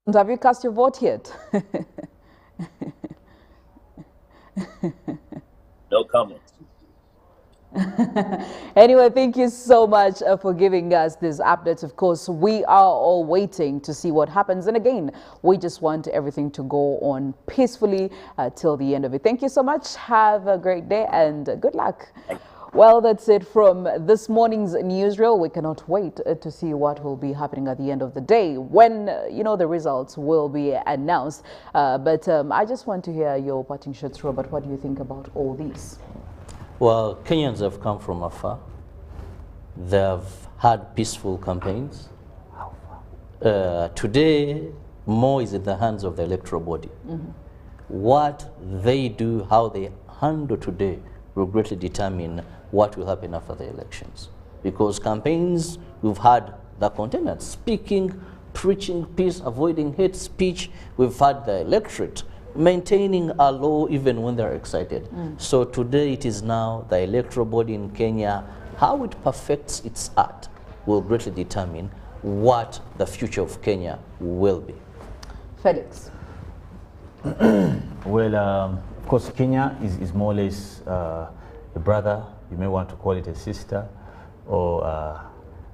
And have you cast your vote yet? No comment. Anyway, thank you so much for giving us this update. Of course, we are all waiting to see what happens. And again, we just want everything to go on peacefully till the end of it. Thank you so much. Have a great day and good luck. Well, that's it from this morning's newsreel. We cannot wait to see what will be happening at the end of the day when, the results will be announced. But I just want to hear your parting shots, Robert. What do you think about all these? Well, Kenyans have come from afar. They've had peaceful campaigns. Today, more is in the hands of the electoral body. What they do, how they handle today, will greatly determine what will happen after the elections. Because campaigns, we've had the containers speaking, preaching peace, avoiding hate speech. We've had the electorate maintaining a law even when they're excited. So today it is now the electoral body in Kenya. How it perfects its art will greatly determine what the future of Kenya will be. Felix. Well, of course, Kenya is more or less a brother. You may want to call it a sister, or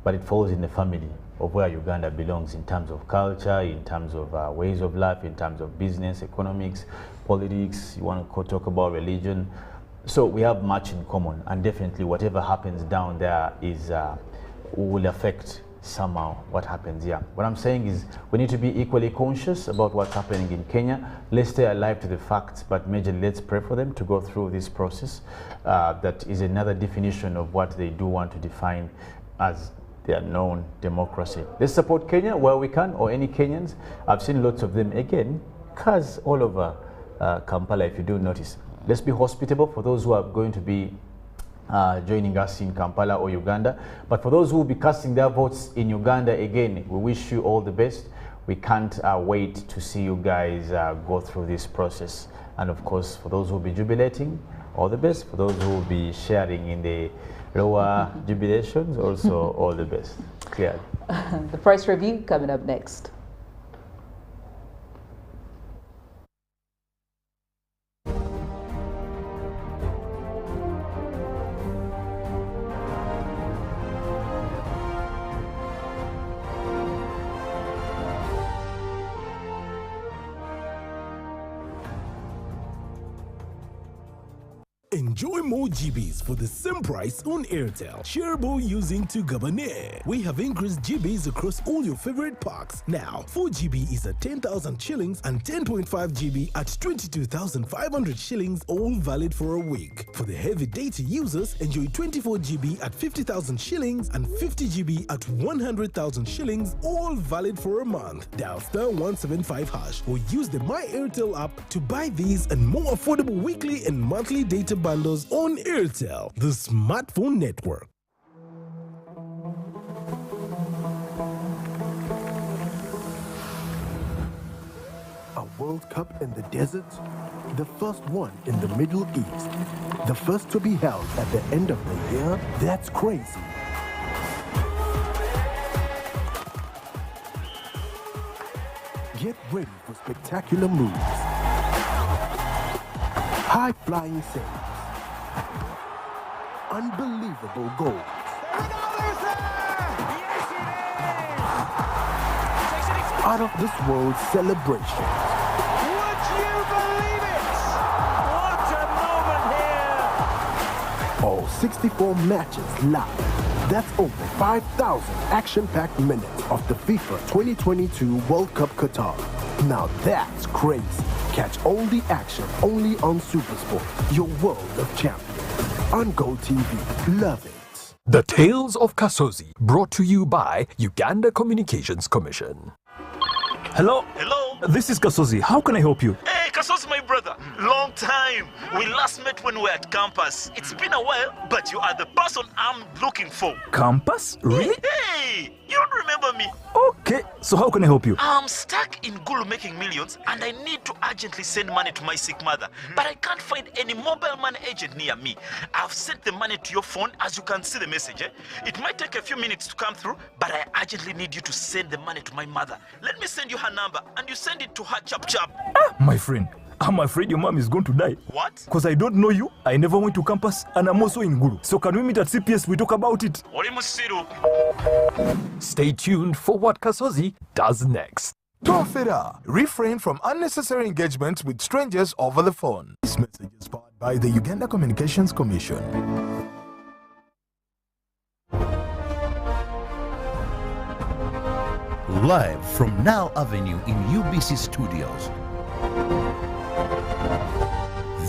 but it falls in the family of where Uganda belongs in terms of culture, in terms of ways of life, in terms of business, economics, politics. You want to talk about religion. So we have much in common, and definitely whatever happens down there is will affect somehow what happens here. What I'm saying is we need to be equally conscious about what's happening in Kenya. Let's stay alive to the facts, but majorly let's pray for them to go through this process. That is another definition of what they do want to define as their known democracy. Let's support Kenya where we can, or any Kenyans. I've seen lots of them, again, cars all over Kampala, if you do notice. Let's be hospitable for those who are going to be joining us in Kampala or Uganda. But for those who will be casting their votes in Uganda, again, we wish you all the best. We can't wait to see you guys go through this process. And of course, for those who will be jubilating, all the best. For those who will be sharing in the lower jubilations, also all the best. Clearly. The price review coming up next. Enjoy more GBs for the same price on Airtel. Kirabo using to Gabane. We have increased GBs across all your favorite packs. Now, 4 GB is at 10,000 shillings and 10.5 GB at 22,500 shillings, all valid for a week. For the heavy data users, enjoy 24 GB at 50,000 shillings and 50 GB at 100,000 shillings, all valid for a month. Dial *175# or use the My Airtel app to buy these and more affordable weekly and monthly data bundles on Airtel, the smartphone network. A World Cup in the desert? The first one in the Middle East. The first to be held at the end of the year? That's crazy. Get ready for spectacular moves. High-flying saves. Unbelievable goals. Out of this world celebration. Would you believe it? What a moment here! All 64 matches live. That's over 5,000 action-packed minutes of the FIFA 2022 World Cup Qatar. Now that's crazy. Catch all the action only on SuperSport, your world of champions. On Go TV, love it. The Tales of Kasozi, brought to you by Uganda Communications Commission. Hello? Hello? This is Kasozi. How can I help you? Hey, Kasozi, my brother. Long time. We last met when we were at campus. It's been a while, but you are the person I'm looking for. Campus? Really? Hey, you don't remember me? Okay, so how can I help you? I'm stuck in Gulu making millions and I need to urgently send money to my sick mother. But I can't find any mobile money agent near me. I've sent the money to your phone as you can see the message. It might take a few minutes to come through, but I urgently need you to send the money to my mother. Let me send you her number and you send it to her chap. My friend, I'm afraid your mom is going to die. What? Because I don't know you, I never went to campus, and I'm also in Gulu. So can we meet at CPS, we talk about it? Stay tuned for what Kasozi does next. Tofera. Refrain from unnecessary engagements with strangers over the phone. This message is powered by the Uganda Communications Commission. Live from Now Avenue in UBC Studios.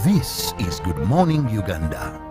This is Good Morning Uganda.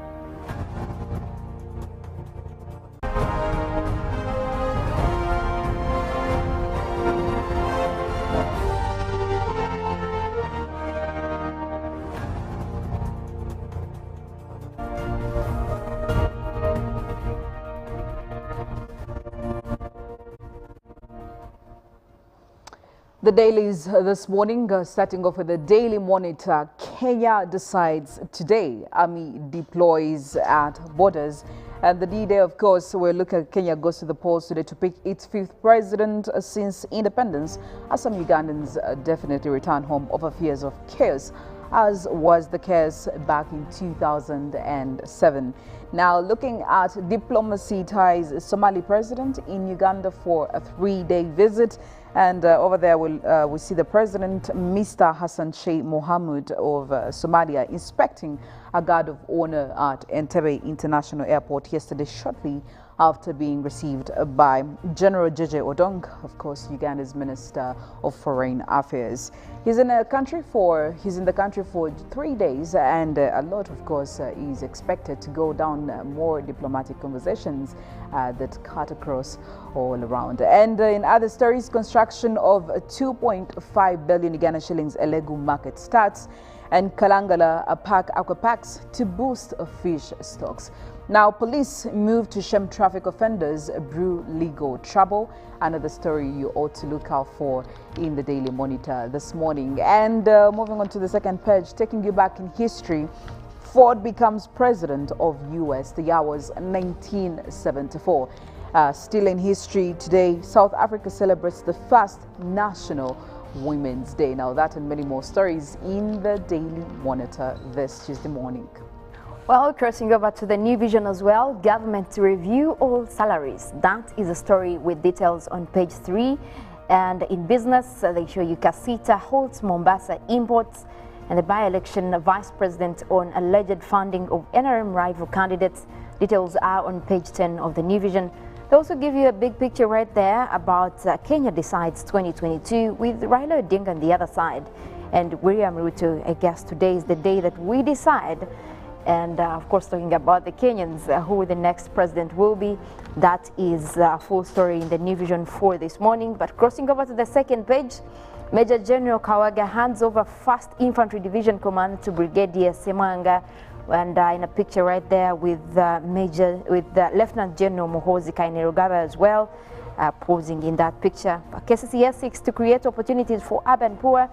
The dailies this morning, starting off with the Daily Monitor. Kenya decides today. Army deploys at borders. And the D-Day, of course, we'll look at Kenya goes to the polls today to pick its 5th president since independence, as some Ugandans definitely return home over fears of chaos, as was the case back in 2007. Now, looking at diplomacy ties, Somali president in Uganda for a 3-day visit. And over there, we see the president, Mr. Hassan Sheikh Mohamud of Somalia, inspecting a guard of honor at Entebbe International Airport yesterday, shortly after being received by General Jeje Odong, of course, Uganda's Minister of Foreign Affairs. He's in the country for 3 days, and a lot, of course, is expected to go down more diplomatic conversations that cut across all around. And in other stories, construction of 2.5 billion Uganda shillings Elegu market starts, and Kalangala pack aquapacks to boost fish stocks. Now, police move to shame traffic offenders brew legal trouble. Another story you ought to look out for in the Daily Monitor this morning. And moving on to the second page, taking you back in history, Ford becomes president of US. The year was 1974. Still in history today, South Africa celebrates the first National Women's Day. Now, that and many more stories in the Daily Monitor this Tuesday morning. Well, crossing over to the New Vision as well, government to review all salaries. That is a story with details on page 3. And in business, they show you Kasita holds Mombasa imports, and the by-election vice president on alleged funding of NRM rival candidates. Details are on page 10 of the New Vision. They also give you a big picture right there about Kenya decides 2022 with Raila Odinga on the other side. And William Ruto, I guess today is the day that we decide. And of course, talking about the Kenyans, who the next president will be. That is a full story in the New Vision for this morning. But crossing over to the second page, Major General Kawaga hands over 1st Infantry Division Command to Brigadier Semanga. And in a picture right there with Lieutenant General Muhoozi Kainerugaba as well, posing in that picture. KCCA seeks to create opportunities for urban poor,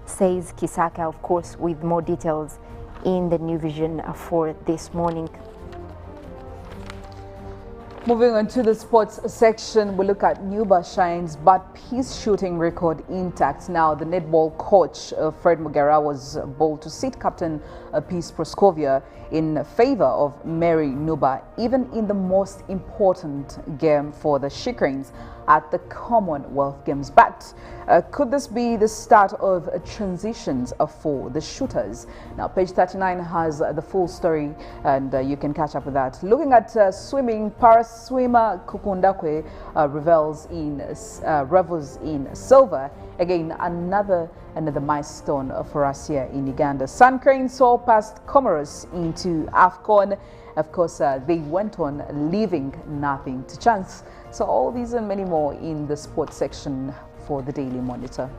says Kisaka, of course, with more details in the New Vision for this morning. Moving on to the sports section, we look at Nuba shines, but peace shooting record intact. Now, the netball coach, Fred Mugera, was bold to seat captain Peace Proskovia in favor of Mary Nuba, even in the most important game for the She Cranes. at the Commonwealth Games. But could this be the start of transitions for the shooters? Now, page 39 has the full story, and you can catch up with that. Looking at swimming, para swimmer Kukundakwe revels in silver. Again, another milestone for us here in Uganda. Sun Cranes saw past Comoros into AFCON. Of course, they went on leaving nothing to chance. So all these and many more in the sports section for the Daily Monitor.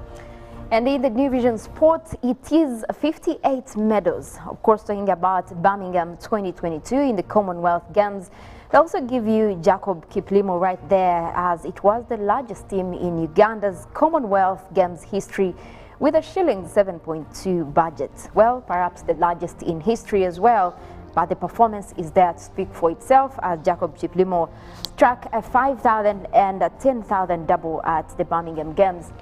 And in the New Vision Sport, it is 58 medals. Of course, talking about Birmingham 2022 in the Commonwealth Games. They also give you Jacob Kiplimo right there, as it was the largest team in Uganda's Commonwealth Games history with a shilling 7.2 budget. Well, perhaps the largest in history as well. But the performance is there to speak for itself, as Jacob Kiplimo struck a 5,000 and a 10,000 double at the Birmingham Games.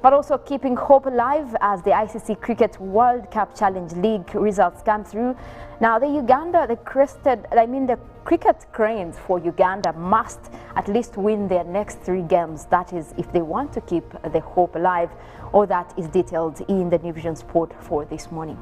But also keeping hope alive as the ICC Cricket World Cup Challenge League results come through. Now, the cricket cranes for Uganda must at least win their next 3 games. That is, if they want to keep the hope alive. All that is detailed in the New Vision Sport for this morning.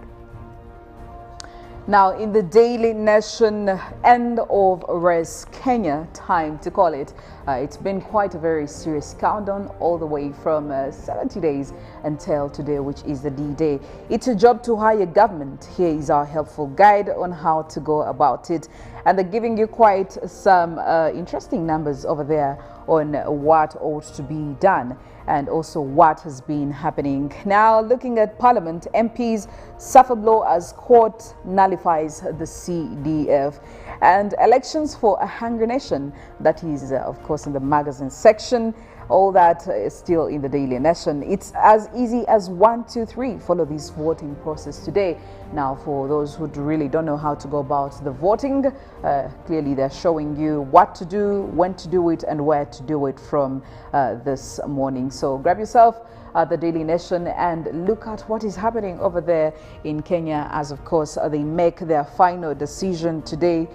Now, in the Daily Nation, end of race, Kenya, time to call it. It's been quite a very serious countdown all the way from 70 days until today, which is the D-Day. It's a job to hire government. Here is our helpful guide on how to go about it. And they're giving you quite some interesting numbers over there on what ought to be done and also what has been happening. Now, looking at Parliament, MPs suffer blow as court nullifies the CDF. And elections for a hungry nation, that is, of course, in the magazine section. All that is still in the Daily Nation. It's as easy as 1, 2, 3. Follow this voting process today. Now, for those who really don't know how to go about the voting, clearly they're showing you what to do, when to do it, and where to do it from this morning. So grab yourself the Daily Nation and look at what is happening over there in Kenya, as of course they make their final decision today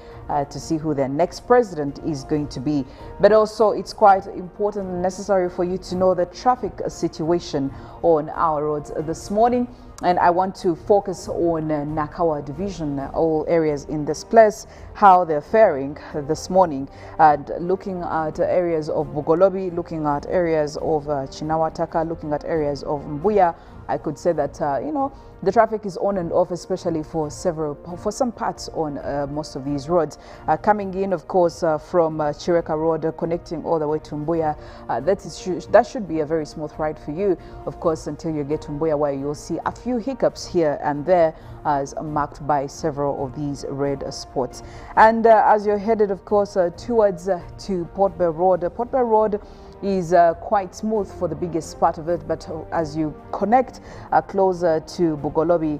to see who their next president is going to be. But also it's quite important and necessary for you to know the traffic situation on our roads this morning. And I want to focus on Nakawa division, all areas in this place, how they're faring this morning, and looking at areas of Bugolobi, looking at areas of Chinawataka, looking at areas of Mbuya. I could say that, you know, the traffic is on and off, especially for some parts on most of these roads. Coming in, of course, from Chireka Road, connecting all the way to Mbuya, that should be a very smooth ride for you, of course, until you get to Mbuya, where you'll see a few hiccups here and there, as marked by several of these red spots. And as you're headed, of course, towards to Port Bell Road, is quite smooth for the biggest part of it, but as you connect closer to Bugolobi,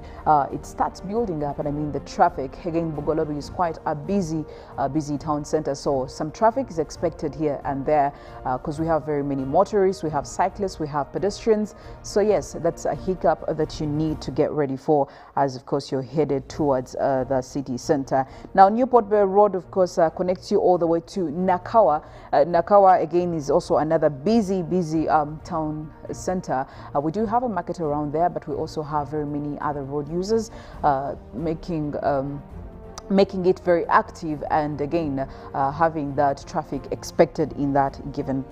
it starts building up. And I mean the traffic, again, Bugolobi is quite a busy town center, so some traffic is expected here and there because we have very many motorists, we have cyclists, we have pedestrians. So yes, that's a hiccup that you need to get ready for, as of course you're headed towards the city center. Now, Newport Bay Road, of course, connects you all the way to Nakawa. Nakawa again is also another busy town center. We do have a market around there, but we also have very many other road users making it very active, and again having that traffic expected in that given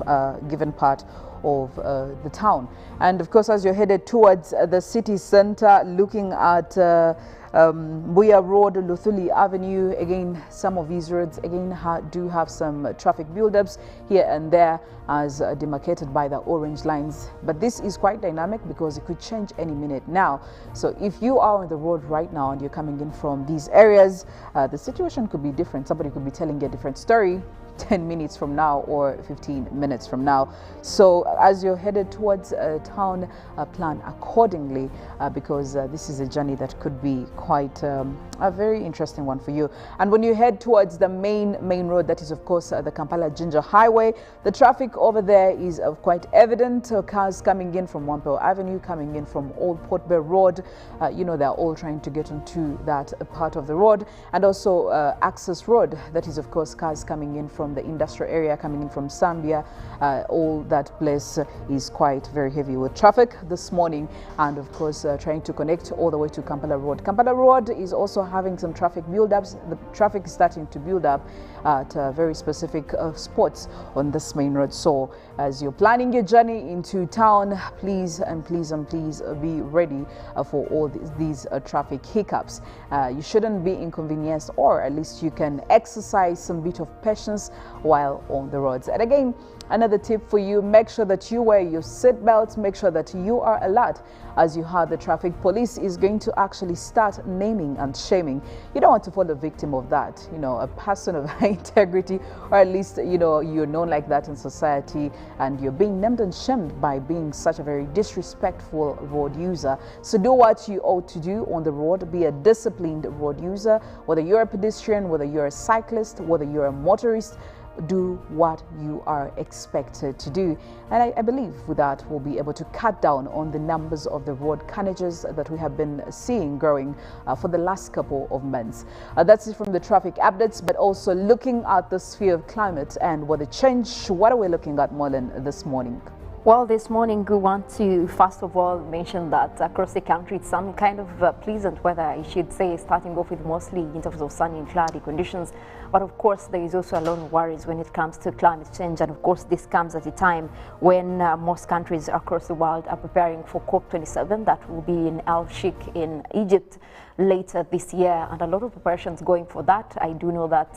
part of the town. And of course, as you're headed towards the city center, looking at Buya Road, Luthuli Avenue, again, some of these roads again do have some traffic buildups here and there, as demarcated by the orange lines. But this is quite dynamic because it could change any minute now. So if you are on the road right now and you're coming in from these areas, the situation could be different. Somebody could be telling you a different story 10 minutes from now or 15 minutes from now. So as you're headed towards town, plan accordingly, because this is a journey that could be quite a very interesting one for you. And when you head towards the main road, that is of course the Kampala Ginger Highway, the traffic over there is quite evident. Cars coming in from Wampel Avenue, coming in from Old Port Bay Road, you know, they're all trying to get onto that part of the road. And also Access Road, that is of course cars coming in from from the industrial area, coming in from Zambia. All that place is quite very heavy with traffic this morning, and of course trying to connect all the way to Kampala Road. Kampala Road is also having some traffic build-ups. The traffic is starting to build up at very specific spots on this main road. So as you're planning your journey into town, please be ready for all these traffic hiccups. You shouldn't be inconvenienced, or at least you can exercise some bit of patience while on the roads. And again, another tip for you, make sure that you wear your seatbelts, make sure that you are alert. As you heard, the traffic police is going to actually start naming and shaming. You don't want to fall a victim of that. You know, a person of high integrity, or at least, you know, you're known like that in society, and you're being named and shamed by being such a very disrespectful road user. So do what you ought to do on the road. Be a disciplined road user, whether you're a pedestrian, whether you're a cyclist, whether you're a motorist. Do what you are expected to do, and I believe with that we'll be able to cut down on the numbers of the road carnages that we have been seeing growing for the last couple of months. That's it from the traffic updates, but also looking at the sphere of climate and weather change. What are we looking at, Mollen, this morning? Well, this morning we want to first of all mention that across the country it's some kind of pleasant weather, I should say, starting off with mostly in terms of sunny and cloudy conditions. But of course there is also a lot of worries when it comes to climate change, and of course this comes at a time when most countries across the world are preparing for COP27 that will be in El Sheikh in Egypt later this year, and a lot of preparations going for that. I do know that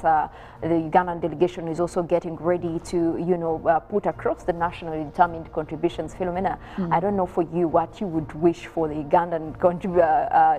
the Ugandan delegation is also getting ready to, you know, put across the nationally determined contributions. Philomena, I don't know for you what you would wish for the Ugandan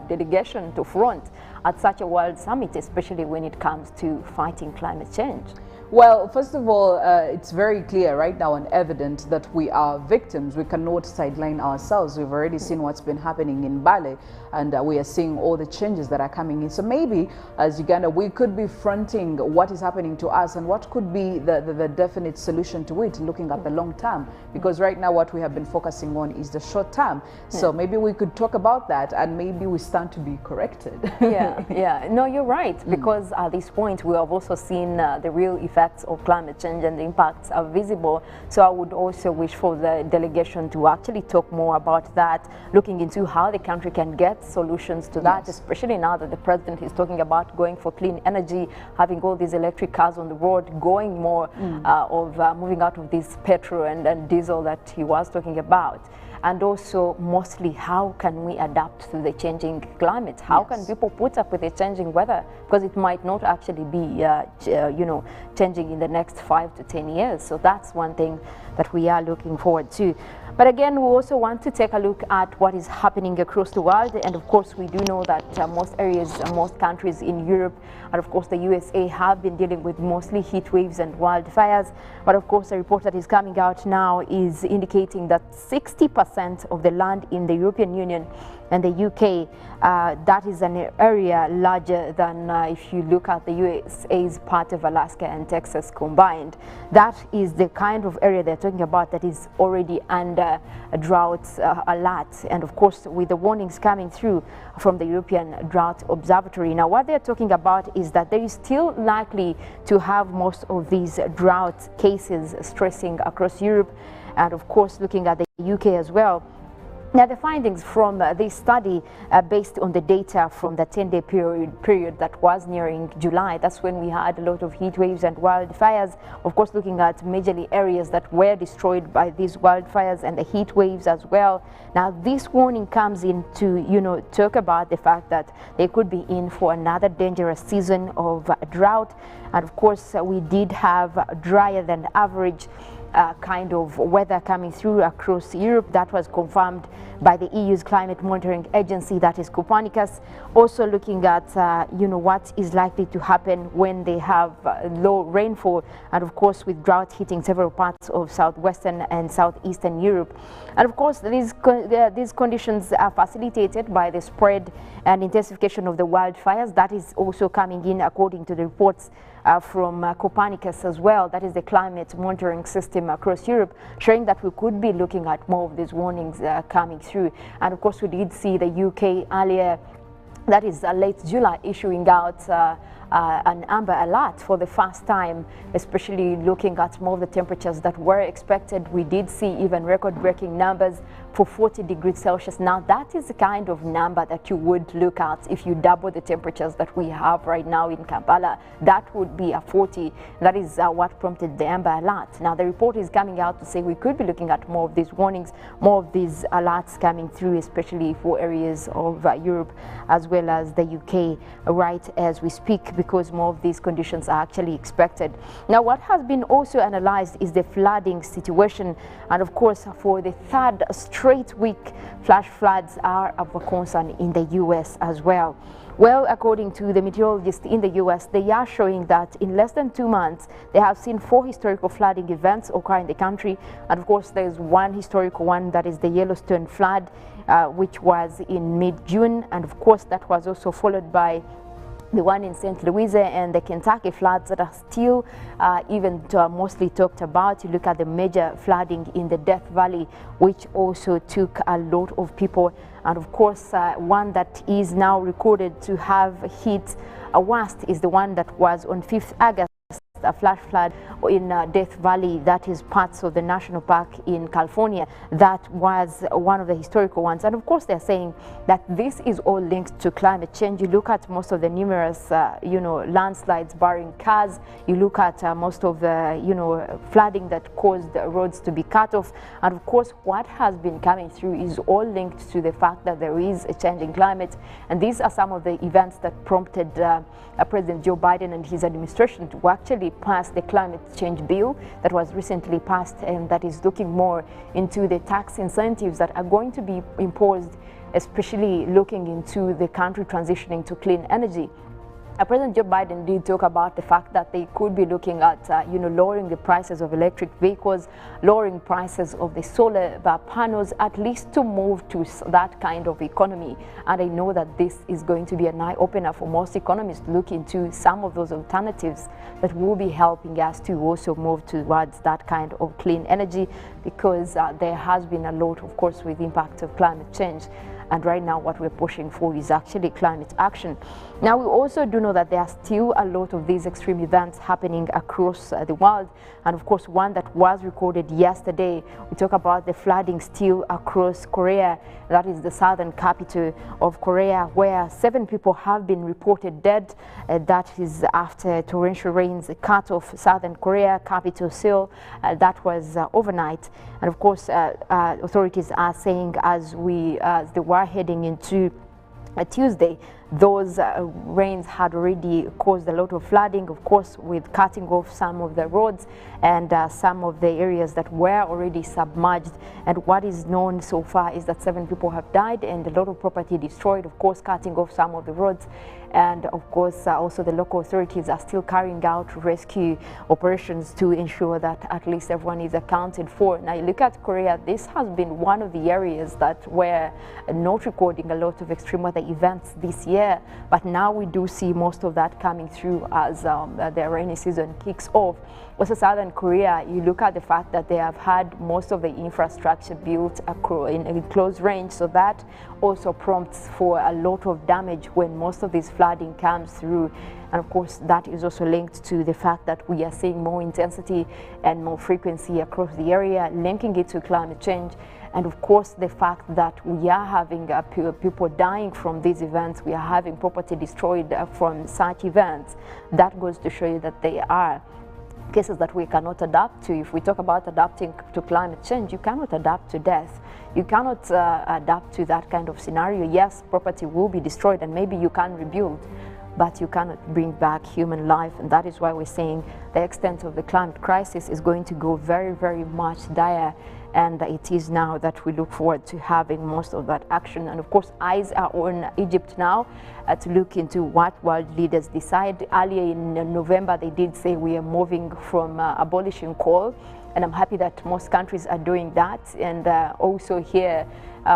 delegation to front at such a world summit, especially when it comes to fighting climate change. Well, first of all, it's very clear right now and evident that we are victims. We cannot sideline ourselves. We've already seen what's been happening in Bale, and we are seeing all the changes that are coming in. So maybe as Uganda, we could be fronting what is happening to us and what could be the definite solution to it, looking at the long term. Because right now what we have been focusing on is the short term. So maybe we could talk about that, and maybe we stand to be corrected. Yeah. No, you're right, because at this point we have also seen the real effects of climate change, and the impacts are visible. So I would also wish for the delegation to actually talk more about that, looking into how the country can get solutions to that, especially now that the president is talking about going for clean energy, having all these electric cars on the road, going more moving out of this petrol and diesel that he was talking about. And also mostly how can we adapt to the changing climate? How can people put up with the changing weather? Because it might not actually be, you know, changing in the next 5 to 10 years. So that's one thing that we are looking forward to. But again, we also want to take a look at what is happening across the world. And of course, we do know that most areas, most countries in Europe, and of course the USA have been dealing with mostly heat waves and wildfires. But of course, a report that is coming out now is indicating that 60% of the land in the European Union and the UK, that is an area larger than if you look at the USA's part of Alaska and Texas combined. That is the kind of area they're talking about that is already under a drought alert. And of course, with the warnings coming through from the European Drought Observatory. Now, what they're talking about is that there is still likely to have most of these drought cases stressing across Europe, and of course, looking at the UK as well. Now, the findings from this study based on the data from the 10-day period that was nearing July. That's when we had a lot of heat waves and wildfires. Of course, looking at majorly areas that were destroyed by these wildfires and the heat waves as well. Now, this warning comes in to, you know, talk about the fact that they could be in for another dangerous season of drought. And of course, we did have drier than average kind of weather coming through across Europe. That was confirmed by the EU's climate monitoring agency, that is Copernicus. Also looking at you know, what is likely to happen when they have low rainfall, and of course with drought hitting several parts of southwestern and southeastern Europe. And of course these conditions are facilitated by the spread and intensification of the wildfires. That is also coming in according to the reports from Copernicus as well. That is the climate monitoring system across Europe, showing that we could be looking at more of these warnings coming through. And of course, we did see the UK earlier, that is late July, issuing out an amber alert for the first time, especially looking at more of the temperatures that were expected. We did see even record-breaking numbers for 40 degrees Celsius. Now that is the kind of number that you would look at if you double the temperatures that we have right now in Kampala. That would be a 40. That is what prompted the amber alert. Now the report is coming out to say we could be looking at more of these warnings, more of these alerts coming through, especially for areas of Europe as well as the UK right as we speak, because more of these conditions are actually expected. Now what has been also analyzed is the flooding situation, and of course for the third straight week, flash floods are of a concern in the US as well. Well, according to the meteorologists in the US, they are showing that in less than 2 months, they have seen 4 historical flooding events occur in the country. And of course, there's one historical one, that is the Yellowstone flood, which was in mid-June. And of course, that was also followed by the one in St. Louis and the Kentucky floods that are still mostly talked about. You look at the major flooding in the Death Valley, which also took a lot of people. And of course, one that is now recorded to have hit worst is the one that was on 5th August. A flash flood in Death Valley, that is parts of the national park in California. That was one of the historical ones. And of course, they're saying that this is all linked to climate change. You look at most of the numerous, landslides burying cars. You look at most of the, flooding that caused roads to be cut off. And of course, what has been coming through is all linked to the fact that there is a changing climate. And these are some of the events that prompted President Joe Biden and his administration to actually pass the climate change bill that was recently passed, and that is looking more into the tax incentives that are going to be imposed, especially looking into the country transitioning to clean energy. President Joe Biden did talk about the fact that they could be looking at, lowering the prices of electric vehicles, lowering prices of the solar panels, at least to move to that kind of economy. And I know that this is going to be an eye-opener for most economists to look into some of those alternatives that will be helping us to also move towards that kind of clean energy, because there has been a lot, of course, with the impact of climate change. And right now what we're pushing for is actually climate action. Now we also do know that there are still a lot of these extreme events happening across the world. And of course, one that was recorded yesterday, we talk about the flooding still across Korea. That is the southern capital of Korea, where 7 people have been reported dead. That is after torrential rains cut off southern Korea, capital Seoul. That was overnight. And of course, authorities are saying as they were heading into Tuesday, those rains had already caused a lot of flooding, of course, with cutting off some of the roads and some of the areas that were already submerged. And what is known so far is that 7 people have died and a lot of property destroyed, of course, cutting off some of the roads. And of course, also the local authorities are still carrying out rescue operations to ensure that at least everyone is accounted for. Now, you look at Korea, this has been one of the areas that were not recording a lot of extreme weather events this year. But now we do see most of that coming through as the rainy season kicks off. Also, Southern Korea, you look at the fact that they have had most of the infrastructure built in close range, so that also prompts for a lot of damage when most of this flooding comes through. And of course, that is also linked to the fact that we are seeing more intensity and more frequency across the area, linking it to climate change. And of course, the fact that we are having people dying from these events, we are having property destroyed from such events, that goes to show you that they are cases that we cannot adapt to. If we talk about adapting to climate change, you cannot adapt to death. You cannot adapt to that kind of scenario. Yes, property will be destroyed and maybe you can rebuild, but you cannot bring back human life. And that is why we're saying the extent of the climate crisis is going to go very, very much dire. And it is now that we look forward to having most of that action. And of course, eyes are on Egypt now to look into what world leaders decide. Earlier in November, they did say we are moving from abolishing coal. And I'm happy that most countries are doing that. And also here,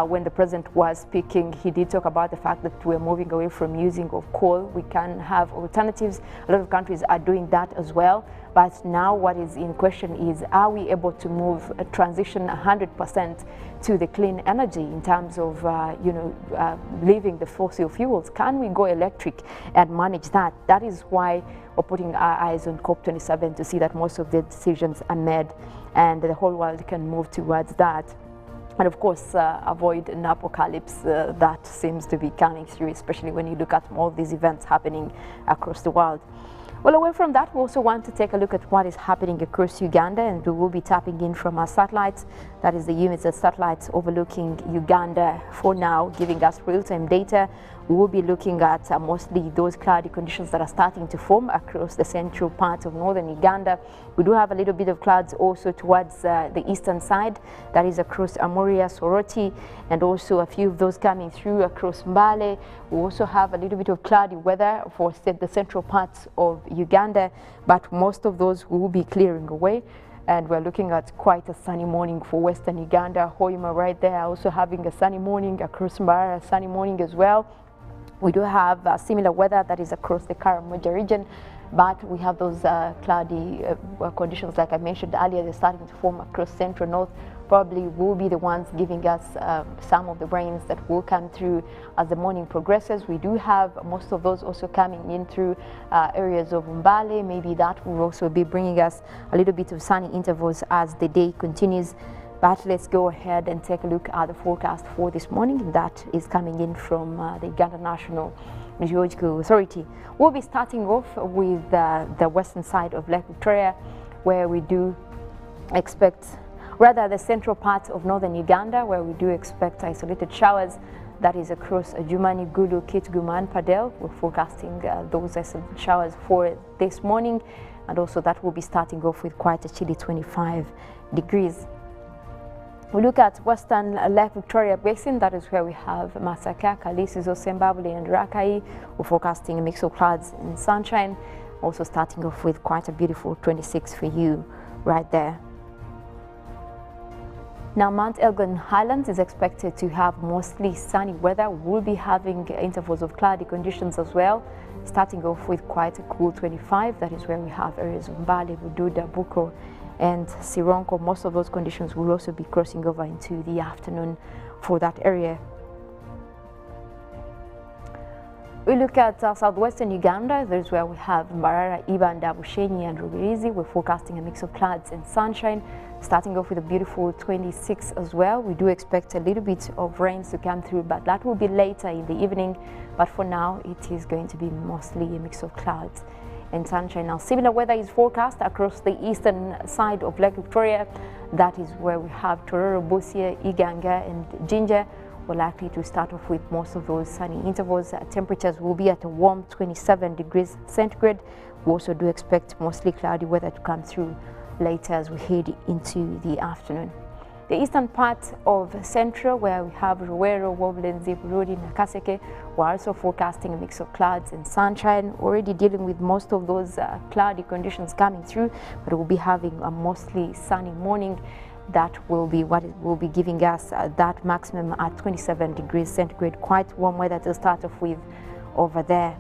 when the president was speaking, he did talk about the fact that we're moving away from using of coal. We can have alternatives. A lot of countries are doing that as well. But now what is in question is, are we able to move a transition 100% to the clean energy in terms of, leaving the fossil fuels? Can we go electric and manage that? That is why we're putting our eyes on COP27 to see that most of the decisions are made and the whole world can move towards that. And of course, avoid an apocalypse that seems to be coming through, especially when you look at all these events happening across the world. Well, away from that, we also want to take a look at what is happening across Uganda, and we will be tapping in from our satellites. That is the units of satellites overlooking Uganda for now, giving us real-time data. We will be looking at mostly those cloudy conditions that are starting to form across the central part of northern Uganda. We do have a little bit of clouds also towards the eastern side, that is across Amuria, Soroti, and also a few of those coming through across Mbale. We also have a little bit of cloudy weather for the central parts of Uganda, but most of those will be clearing away. And we're looking at quite a sunny morning for Western Uganda. Hoima right there also having a sunny morning, across Mbara, a sunny morning as well. We do have similar weather that is across the Karamoja region, but we have those cloudy conditions like I mentioned earlier. They're starting to form across central north. Probably will be the ones giving us some of the rains that will come through as the morning progresses. We do have most of those also coming in through areas of Mbale. Maybe that will also be bringing us a little bit of sunny intervals as the day continues. But let's go ahead and take a look at the forecast for this morning. That is coming in from the Uganda National Meteorological Authority. We'll be starting off with the western side of Lake Victoria, where we do expect, rather the central part of northern Uganda, where we do expect isolated showers. That is across Jumani, Gulu, Kitgum and Padel. We're forecasting those isolated showers for this morning, and also that will be starting off with quite a chilly 25 degrees. We look at western Lake Victoria Basin. That is where we have Masaka, Kalisizo, Sembabule and Rakai. We're forecasting a mix of clouds and sunshine. Also starting off with quite a beautiful 26 for you right there. Now, Mount Elgon Highlands is expected to have mostly sunny weather. We'll be having intervals of cloudy conditions as well, starting off with quite a cool 25. That is where we have areas of Mbale, Bududa, Buko and Sironko. Most of those conditions will also be crossing over into the afternoon for that area. We look at southwestern Uganda. That is where we have Mbarara, Ibanda, Bushenyi and Rubirizi. We're forecasting a mix of clouds and sunshine, starting off with a beautiful 26 as well. We do expect a little bit of rains to come through, but that will be later in the evening. But for now, it is going to be mostly a mix of clouds and sunshine. Now, similar weather is forecast across the eastern side of Lake Victoria. That is where we have Tororo, Busia, Iganga and Jinja. We're likely to start off with most of those sunny intervals. Temperatures will be at a warm 27 degrees centigrade. We also do expect mostly cloudy weather to come through later as we head into the afternoon. The eastern part of Central, where we have Ruwero, Woblenzi, Burudi, Nakaseke, we're also forecasting a mix of clouds and sunshine. Already dealing with most of those cloudy conditions coming through, but we'll be having a mostly sunny morning. That will be what it will be giving us that maximum at 27 degrees centigrade. Quite warm weather to start off with over there.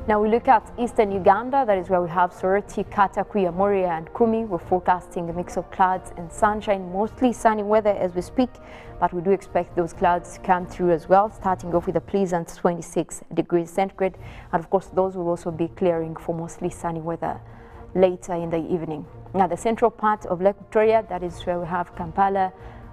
Now we look at eastern Uganda. That is where we have Soroti, Katakwi, Amuria and Kumi. We're forecasting a mix of clouds and sunshine, mostly sunny weather as we speak, but we do expect those clouds to come through as well, starting off with a pleasant 26 degrees centigrade. And of course, those will also be clearing for mostly sunny weather later in the evening. Now the central part of Lake Victoria, that is where we have Kampala,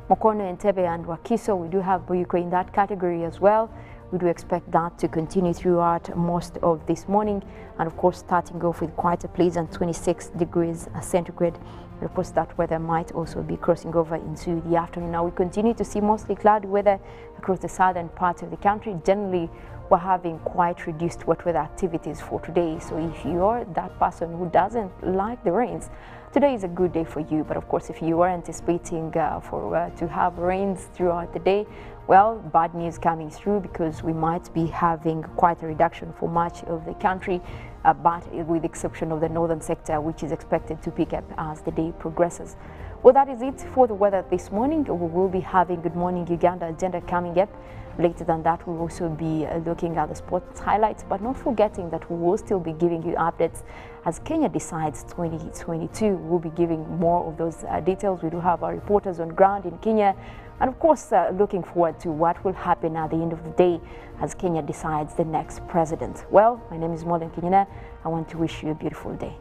Mokono, Entebbe and Wakiso. We do have Buyuko in that category as well. We do expect that to continue throughout most of this morning, and of course starting off with quite a pleasant 26 degrees centigrade. And of course that weather might also be crossing over into the afternoon. Now we continue to see mostly cloudy weather across the southern part of the country. Generally, we're having quite reduced wet weather activities for today. So if you're that person who doesn't like the rains, today is a good day for you. But of course, if you are anticipating to have rains throughout the day, Well, bad news coming through because we might be having quite a reduction for much of the country, but with the exception of the northern sector, which is expected to pick up as the day progresses. Well, that is it for the weather this morning. We will be having Good Morning Uganda agenda coming up. Later than that, we'll also be looking at the sports highlights, but not forgetting that we will still be giving you updates as Kenya decides 2022. We'll be giving more of those details. We do have our reporters on ground in Kenya. And of course, looking forward to what will happen at the end of the day as Kenya decides the next president. Well, my name is Mollen Kenyena. I want to wish you a beautiful day.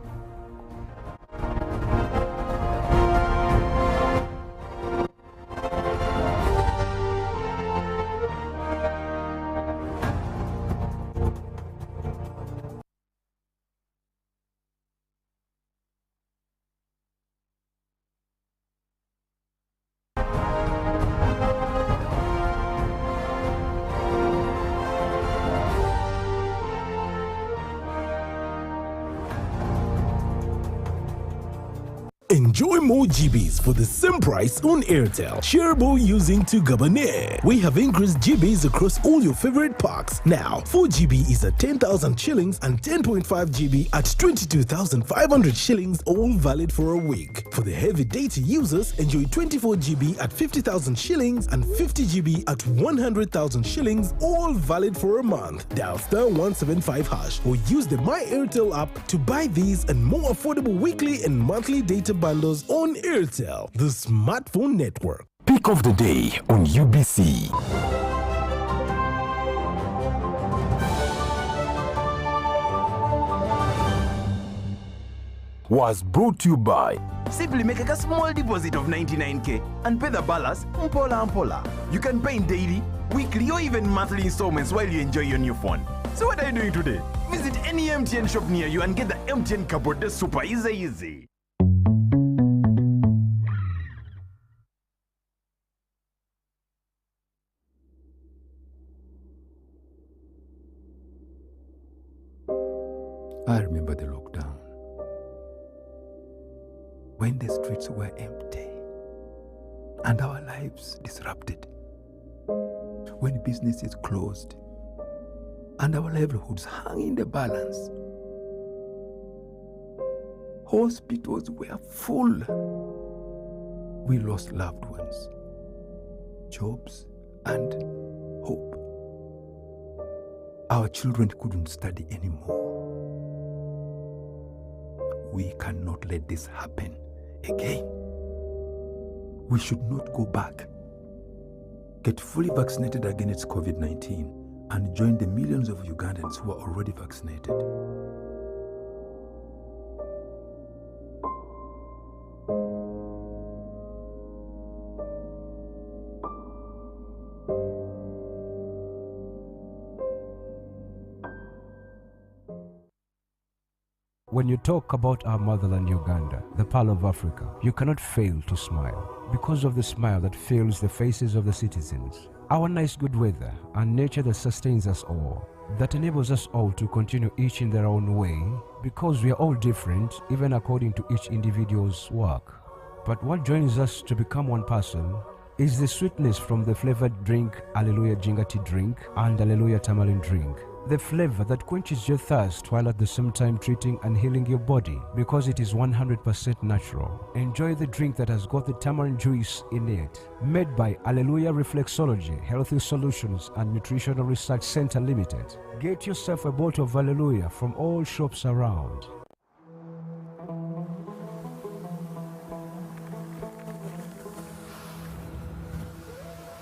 Enjoy more GBs for the same price on Airtel. Kirabo using to Gabonais. We have increased GBs across all your favorite packs. Now, 4 GB is at 10,000 shillings and 10.5 GB at 22,500 shillings, all valid for a week. For the heavy data users, enjoy 24 GB at 50,000 shillings and 50 GB at 100,000 shillings, all valid for a month. Dial *175# or use the My Airtel app to buy these and more affordable weekly and monthly data bundles on Airtel, the smartphone network. Pick of the day on UBC. Was brought to you by Simply make a small deposit of 99k and pay the balance mpola. You can pay in daily, weekly or even monthly installments while you enjoy your new phone. So what are you doing today? Visit any MTN shop near you and get the MTN cupboard. That's super easy. I remember the lockdown, when the streets were empty and our lives disrupted, when businesses closed and our livelihoods hung in the balance. Hospitals were full. We lost loved ones, jobs, and hope. Our children couldn't study anymore. We cannot let this happen again. We should not go back. Get fully vaccinated against COVID-19 and join the millions of Ugandans who are already vaccinated. When you talk about our motherland Uganda, the Pearl of Africa, you cannot fail to smile because of the smile that fills the faces of the citizens. Our nice good weather and nature that sustains us all, that enables us all to continue each in their own way because we are all different even according to each individual's work. But what joins us to become one person is the sweetness from the flavored drink Alleluia Jingati drink and Alleluia Tamarind drink. The flavor that quenches your thirst while at the same time treating and healing your body because it is 100% natural. Enjoy the drink that has got the tamarind juice in it. Made by Alleluia Reflexology, Healthy Solutions and Nutritional Research Center Limited. Get yourself a bottle of Alleluia from all shops around.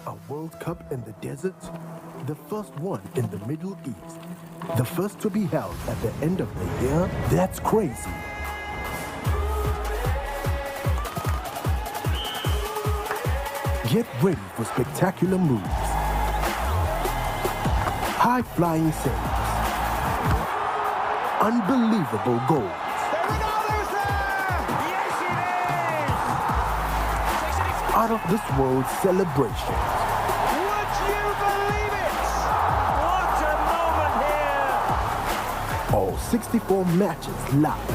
A World Cup in the desert? The first one in the Middle East. The first to be held at the end of the year? That's crazy. Get ready for spectacular moves, high-flying saves, unbelievable goals. Out of this world celebrations. All 64 matches live.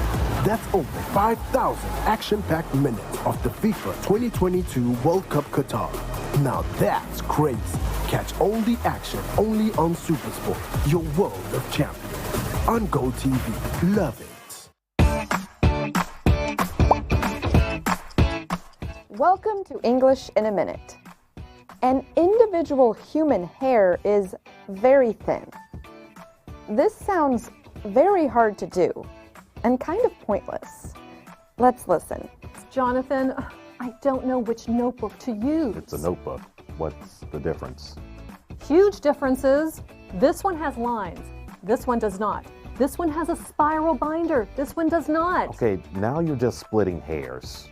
That's over 5,000 action-packed minutes of the FIFA 2022 World Cup Qatar. Now that's crazy. Catch all the action only on SuperSport, your world of champions. On Go TV. Love it. Welcome to English in a Minute. An individual human hair is very thin. This sounds very hard to do and kind of pointless. Let's listen. Jonathan, I don't know which notebook to use. It's a notebook. What's the difference? Huge differences. This one has lines. This one does not. This one has a spiral binder. This one does not. Okay, now you're just splitting hairs.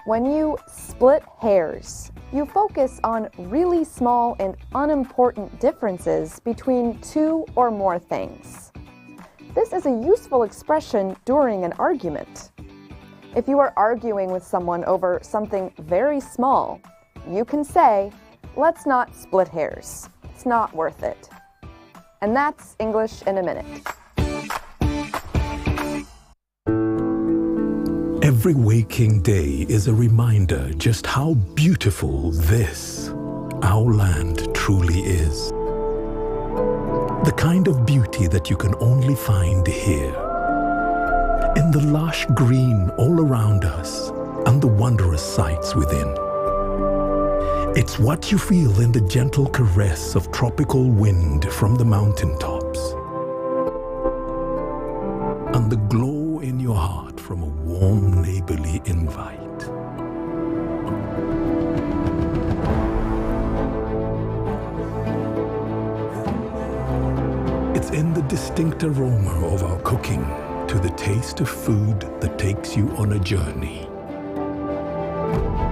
When you split hairs, you focus on really small and unimportant differences between two or more things. This is a useful expression during an argument. If you are arguing with someone over something very small, you can say, "Let's not split hairs. It's not worth it." And that's English in a Minute. Every waking day is a reminder just how beautiful this, our land, truly is. The kind of beauty that you can only find here. In the lush green all around us and the wondrous sights within. It's what you feel in the gentle caress of tropical wind from the mountaintops. And the glow in your heart from a warm neighborly invite. It's in the distinct aroma of our cooking to the taste of food that takes you on a journey.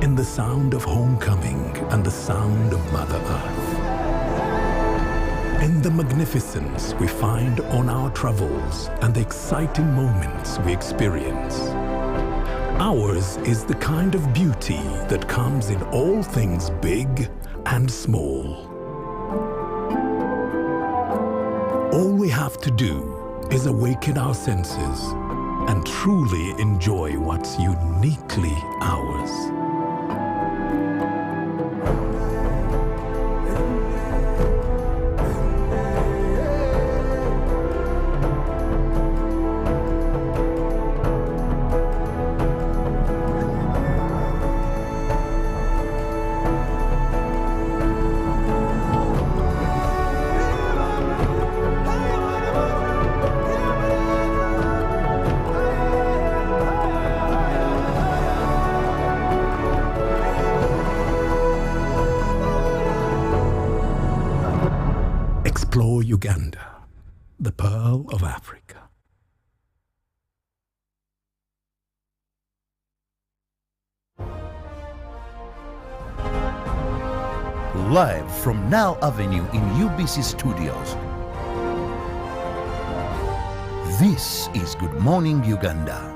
In the sound of homecoming and the sound of Mother Earth. In the magnificence we find on our travels and the exciting moments we experience. Ours is the kind of beauty that comes in all things big and small. All we have to do is awaken our senses and truly enjoy what's uniquely ours. Explore Uganda, the pearl of Africa. Live from Now Avenue in UBC Studios. This is Good Morning Uganda.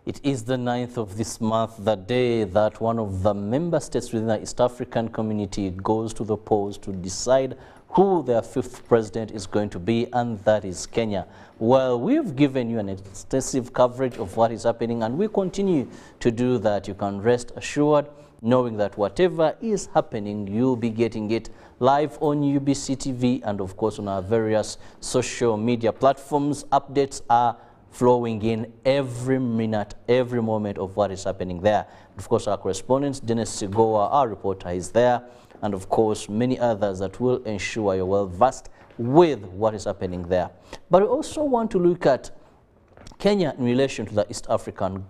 It is the 9th of this month, the day that one of the member states within the East African community goes to the polls to decide who their 5th president is going to be, and that is Kenya. Well, we've given you an extensive coverage of what is happening, and we continue to do that. You can rest assured knowing that whatever is happening, you'll be getting it live on UBC TV and, of course, on our various social media platforms. Updates are flowing in every minute, every moment of what is happening there. Of course, our correspondent, Dennis Sigoa, our reporter, is there, and of course, many others that will ensure you're well versed with what is happening there. But we also want to look at Kenya in relation to the East African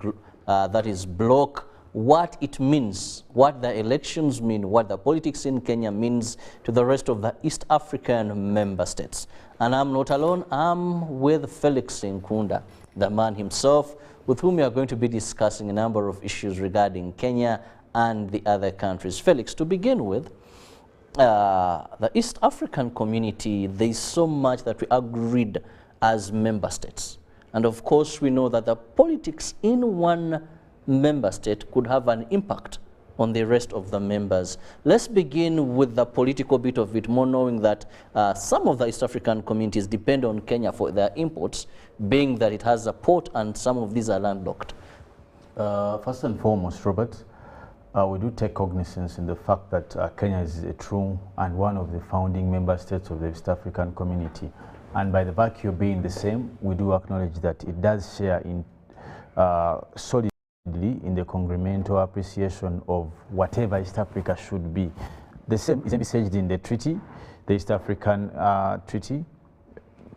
that is bloc, what it means, what the elections mean, what the politics in Kenya means to the rest of the East African member states. And I'm not alone, I'm with Felix NKUNDA, the man himself, with whom we are going to be discussing a number of issues regarding Kenya and the other countries. Felix, to begin with, the East African community, there is so much that we agreed as member states. And of course, we know that the politics in one member state could have an impact on the rest of the members. Let's begin with the political bit of it, more knowing that some of the East African communities depend on Kenya for their imports, being that it has a port and some of these are landlocked. First and foremost, Robert, we do take cognizance in the fact that Kenya is a true and one of the founding member states of the East African community. And by the virtue of being the same, we do acknowledge that it does share in solidly in the congrumental appreciation of whatever East Africa should be. The same is envisaged in the treaty, the East African Treaty.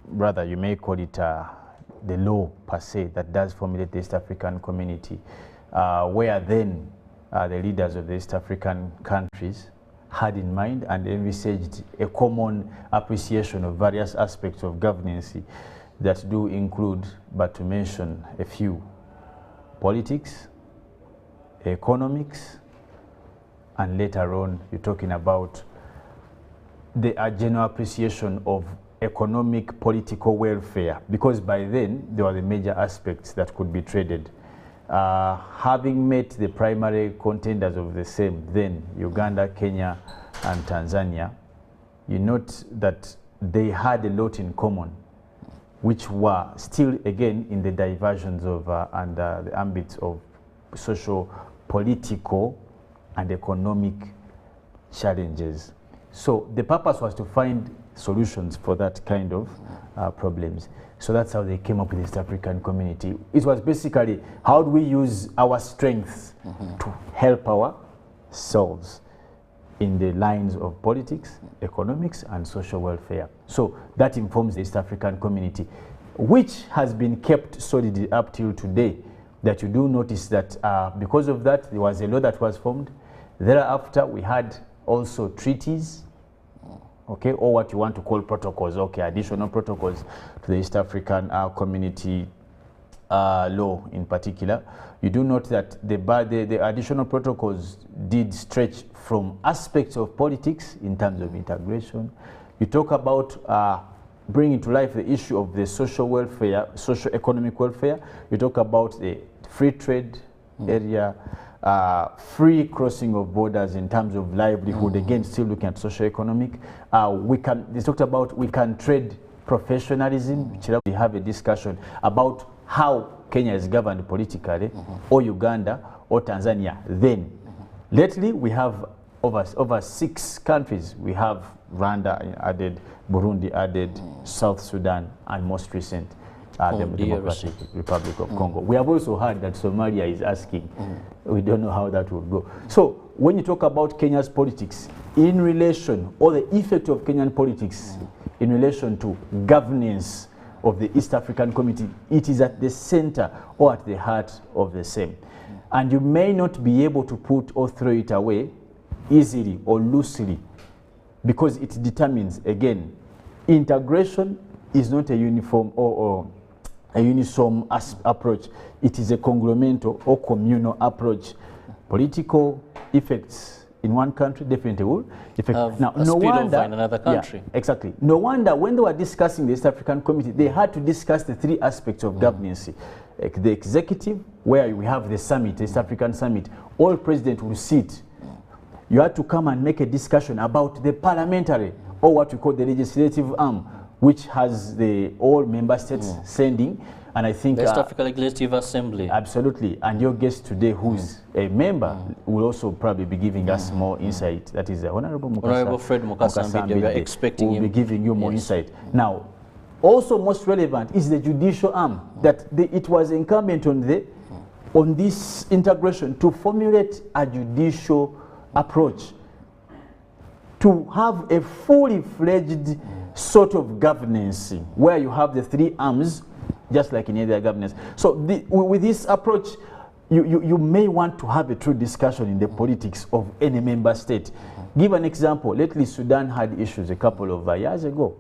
Rather, you may call it the law per se that does formulate the East African community, where then the leaders of the East African countries had in mind and envisaged a common appreciation of various aspects of governance that do include, but to mention a few, politics, economics, and later on you're talking about the general appreciation of economic political welfare, because by then there were the major aspects that could be traded. Having met the primary contenders of the same, then Uganda, Kenya, and Tanzania, you note that they had a lot in common, which were still again in the diversions of and the ambits of social, political, and economic challenges. So the purpose was to find solutions for that kind of problems. So that's how they came up with the East African community. It was basically, how do we use our strengths to help ourselves in the lines of politics, economics, and social welfare. So that informs the East African community, which has been kept solid up till today, that you do notice that because of that, there was a law that was formed. Thereafter, we had also treaties, okay, or what you want to call protocols, okay, additional protocols to the East African community law in particular. You do note that the additional protocols did stretch from aspects of politics in terms of integration. You talk about bringing to life the issue of the social welfare, socio-economic welfare. You talk about the free trade area, free crossing of borders in terms of livelihood, again still looking at socio-economic. They talked about we can trade professionalism, which we have a discussion about how Kenya is governed politically, or Uganda, or Tanzania. Then, lately we have over 6 countries. We have Rwanda added, Burundi added, South Sudan, and most recent, the Democratic Republic of Congo. We have also heard that Somalia is asking. We don't know how that will go. So when you talk about Kenya's politics in relation, or the effect of Kenyan politics in relation to governance of the East African community, it is at the center or at the heart of the same. And you may not be able to put or throw it away easily or loosely, because it determines, again, integration is not a uniform or a uniform approach. It is a conglomerate or communal approach. Political effects in one country definitely will affect. Now, no wonder in another country. Yeah, exactly. No wonder when they were discussing the East African Committee, they had to discuss the 3 aspects of governance. The executive, where we have the summit, the East African Summit, all presidents will sit. You had to come and make a discussion about the parliamentary, or what we call the legislative arm, which has the all member states sending. And I think West Africa Legislative Assembly. Absolutely. And your guest today, who's a member, will also probably be giving us more insight. That is Honorable Fred Mukasa. We are expecting him. Will be giving you more insight. Now, also most relevant is the judicial arm, that it was incumbent on this integration to formulate a judicial approach, to have a fully fledged sort of governance where you have the 3 arms, just like in other governance. So with this approach, you may want to have a true discussion in the politics of any member state. Give an example. Lately, Sudan had issues a couple of years ago.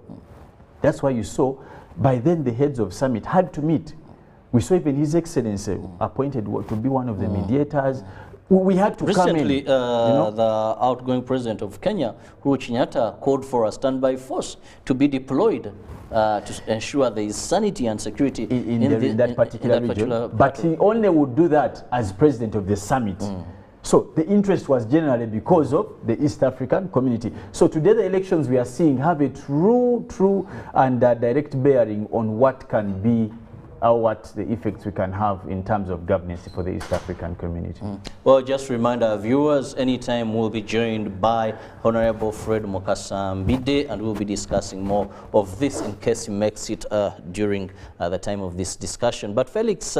That's why you saw, by then the heads of summit had to meet. We saw even His Excellency appointed to be one of the mediators. We had to recently, come in. The outgoing president of Kenya, Uhuru Kenyatta, called for a standby force to be deployed to ensure there is sanity and security in that particular region. But he only would do that as president of the summit. So the interest was generally because of the East African community. So today the elections we are seeing have a true and direct bearing on what can be what the effects we can have in terms of governance for the East African community. Well, just remind our viewers, anytime we'll be joined by Honorable Fred Mokasambide, and we'll be discussing more of this in case he makes it during the time of this discussion. But Felix,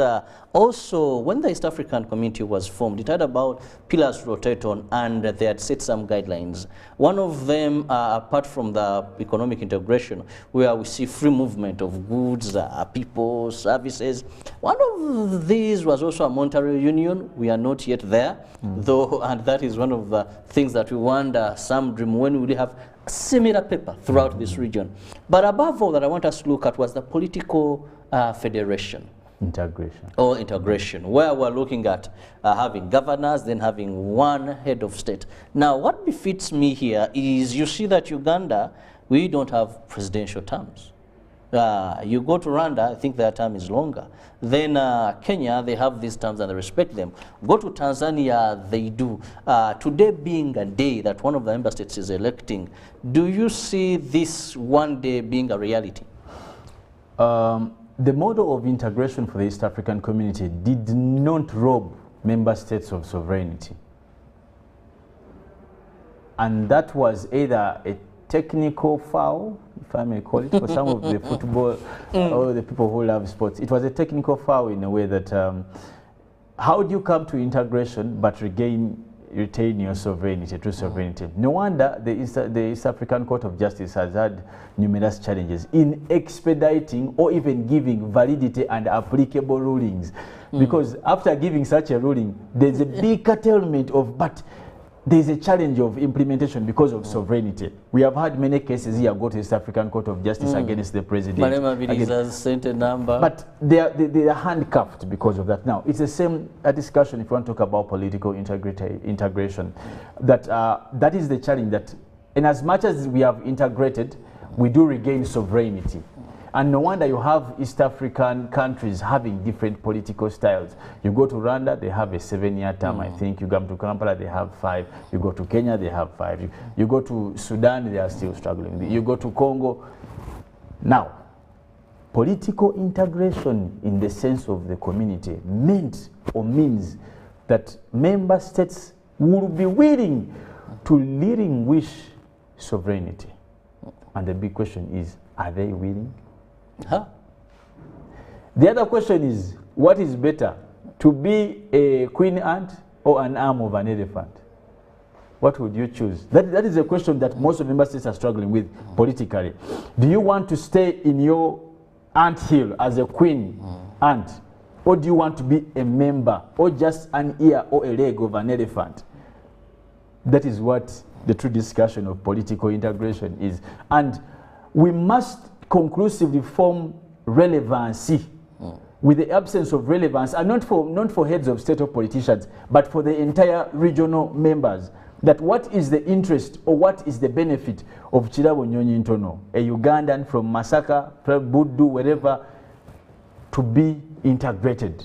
also, when the East African community was formed, it had about pillars to rotate on, and they had set some guidelines. One of them, apart from the economic integration, where we see free movement of goods, people, services. One of these was also a monetary union. We are not yet there, though, and that is one of the things that we wonder, some dream, when we will have a similar paper throughout this region. But above all that I want us to look at was the political federation. Integration, where we're looking at having governors, then having one head of state. Now, what befits me here is you see that Uganda, we don't have presidential terms. You go to Rwanda, I think their term is longer. Then Kenya, they have these terms and they respect them. Go to Tanzania, they do. Today being a day that one of the member states is electing, do you see this one day being a reality? The model of integration for the East African community did not rob member states of sovereignty. And that was either a technical foul, if I may call it, for some of the football or the people who love sports. It was a technical foul in a way that how do you come to integration but retain your sovereignty, true sovereignty? No wonder the East African Court of Justice has had numerous challenges in expediting or even giving validity and applicable rulings. Because after giving such a ruling, there's a big curtailment of, but there's a challenge of implementation because of sovereignty. We have had many cases here go to the East African Court of Justice against the president. But they are handcuffed because of that. Now, it's the same discussion if you want to talk about political integration. That is the challenge, that in as much as we have integrated, we do regain sovereignty. And no wonder you have East African countries having different political styles. You go to Rwanda, they have a 7-year term, I think. You come to Kampala, they have 5. You go to Kenya, they have 5. You go to Sudan, they are still struggling. You go to Congo. Now, political integration in the sense of the community meant or means that member states will be willing to relinquish sovereignty. And the big question is, are they willing? The other question is, what is better, to be a queen ant or an arm of an elephant? What would you choose? That is a question that most of the member states are struggling with politically. Do you want to stay in your ant hill as a queen ant, or do you want to be a member or just an ear or a leg of an elephant? That is what the true discussion of political integration is. And we must conclusively form relevancy. With the absence of relevance, and not for heads of state or politicians, but for the entire regional members, that what is the interest or what is the benefit of Kirabo Nyonyintono, a Ugandan from Masaka, Budu, wherever, to be integrated?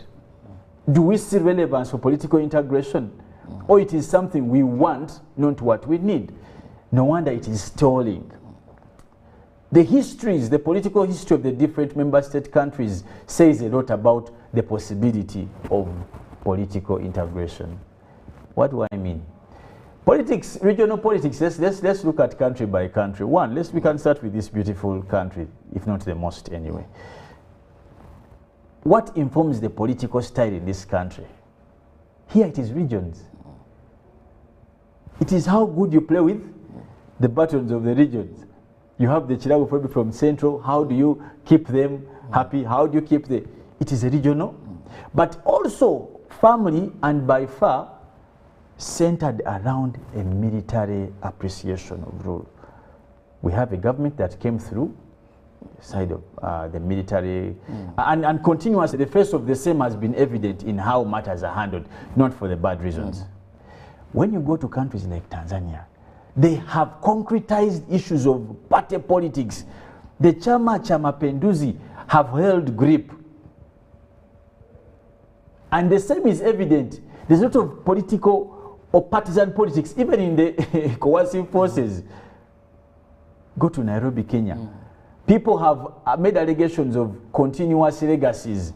Do we see relevance for political integration? Or it is something we want, not what we need? No wonder it is stalling. The histories, the political history of the different member state countries says a lot about the possibility of political integration. What do I mean? Politics, regional politics, let's look at country by country. One, we can start with this beautiful country, if not the most anyway. What informs the political style in this country? Here it is regions. It is how good you play with the buttons of the regions. You have the Kirabo probably from Central. How do you keep them happy? How do you keep the... It is a regional, but also family, and by far centered around a military appreciation of rule. We have a government that came through side of the military, and continuously the face of the same has been evident in how matters are handled, not for the bad reasons. When you go to countries like Tanzania, they have concretized issues of party politics. The Chama cha Mapinduzi have held grip. And the same is evident. There's a lot of political or partisan politics, even in the coercive forces. Go to Nairobi, Kenya. People have made allegations of continuous legacies.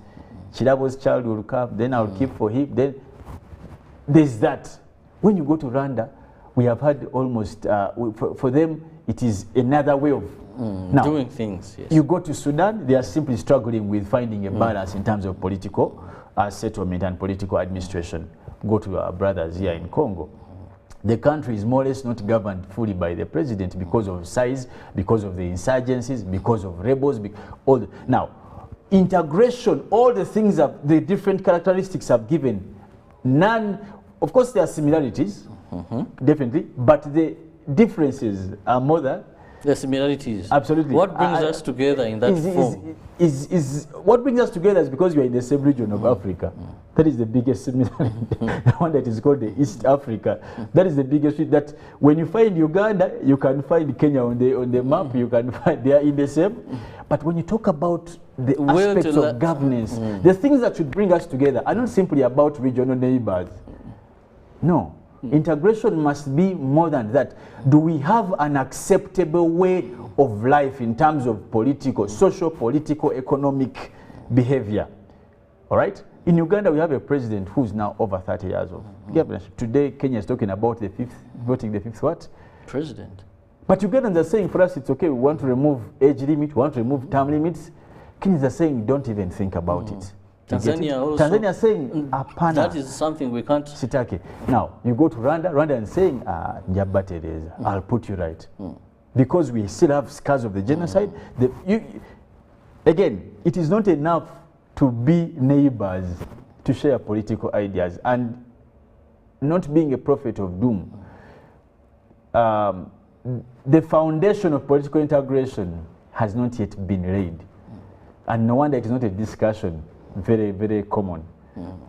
Kirabo's child will come, then I'll keep for him. Then there's that. When you go to Rwanda, we have had almost, for them, it is another way of doing things. Yes. You go to Sudan, they are simply struggling with finding a balance in terms of political settlement and political administration. Go to our brothers here in Congo. The country is more or less not governed fully by the president because of size, because of the insurgencies, because of rebels. Now, integration, all the things that the different characteristics have given, none, of course there are similarities, definitely, but the differences are more than the similarities. Absolutely. What brings us together in that form? What brings us together is because we are in the same region of Africa. That is the biggest similarity. The one that is called the East Africa. That is the biggest. That when you find Uganda, you can find Kenya on the map. You can find they are in the same. But when you talk about the aspects of governance, the things that should bring us together are not simply about regional neighbors. No. Integration must be more than that. Do we have an acceptable way of life in terms of political, social, political, economic behavior? All right? In Uganda, we have a president who's now over 30 years old. Today, Kenya is talking about voting the fifth what? President. But Ugandans are saying for us, it's okay, we want to remove age limit, we want to remove term limits. Kenyans are saying, don't even think about it. Tanzania also. Tanzania is saying, apana. That is something we can't. Sitake. Now, you go to Rwanda, Rwanda is saying, Njaba Teresa, I'll put you right. Because we still have scars of the genocide. Again, it is not enough to be neighbors, to share political ideas, and not being a prophet of doom. The foundation of political integration has not yet been laid. And no wonder it is not a discussion. Very, very common.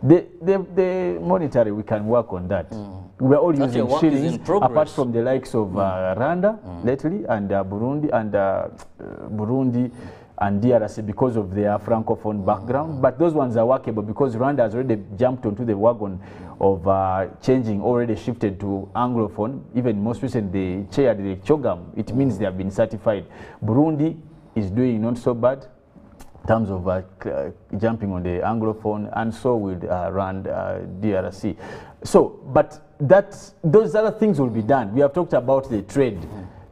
The monetary, we can work on that. We are all using shillings, apart from the likes of Rwanda lately, and Burundi and DRC because of their francophone background. But those ones are workable because Rwanda has already jumped onto the wagon of changing, already shifted to Anglophone. Even most recently, they chaired the CHOGAM. It means they have been certified. Burundi is doing not so bad in terms of jumping on the Anglophone, and so will DRC. So, but those other things will be done. We have talked about the trade.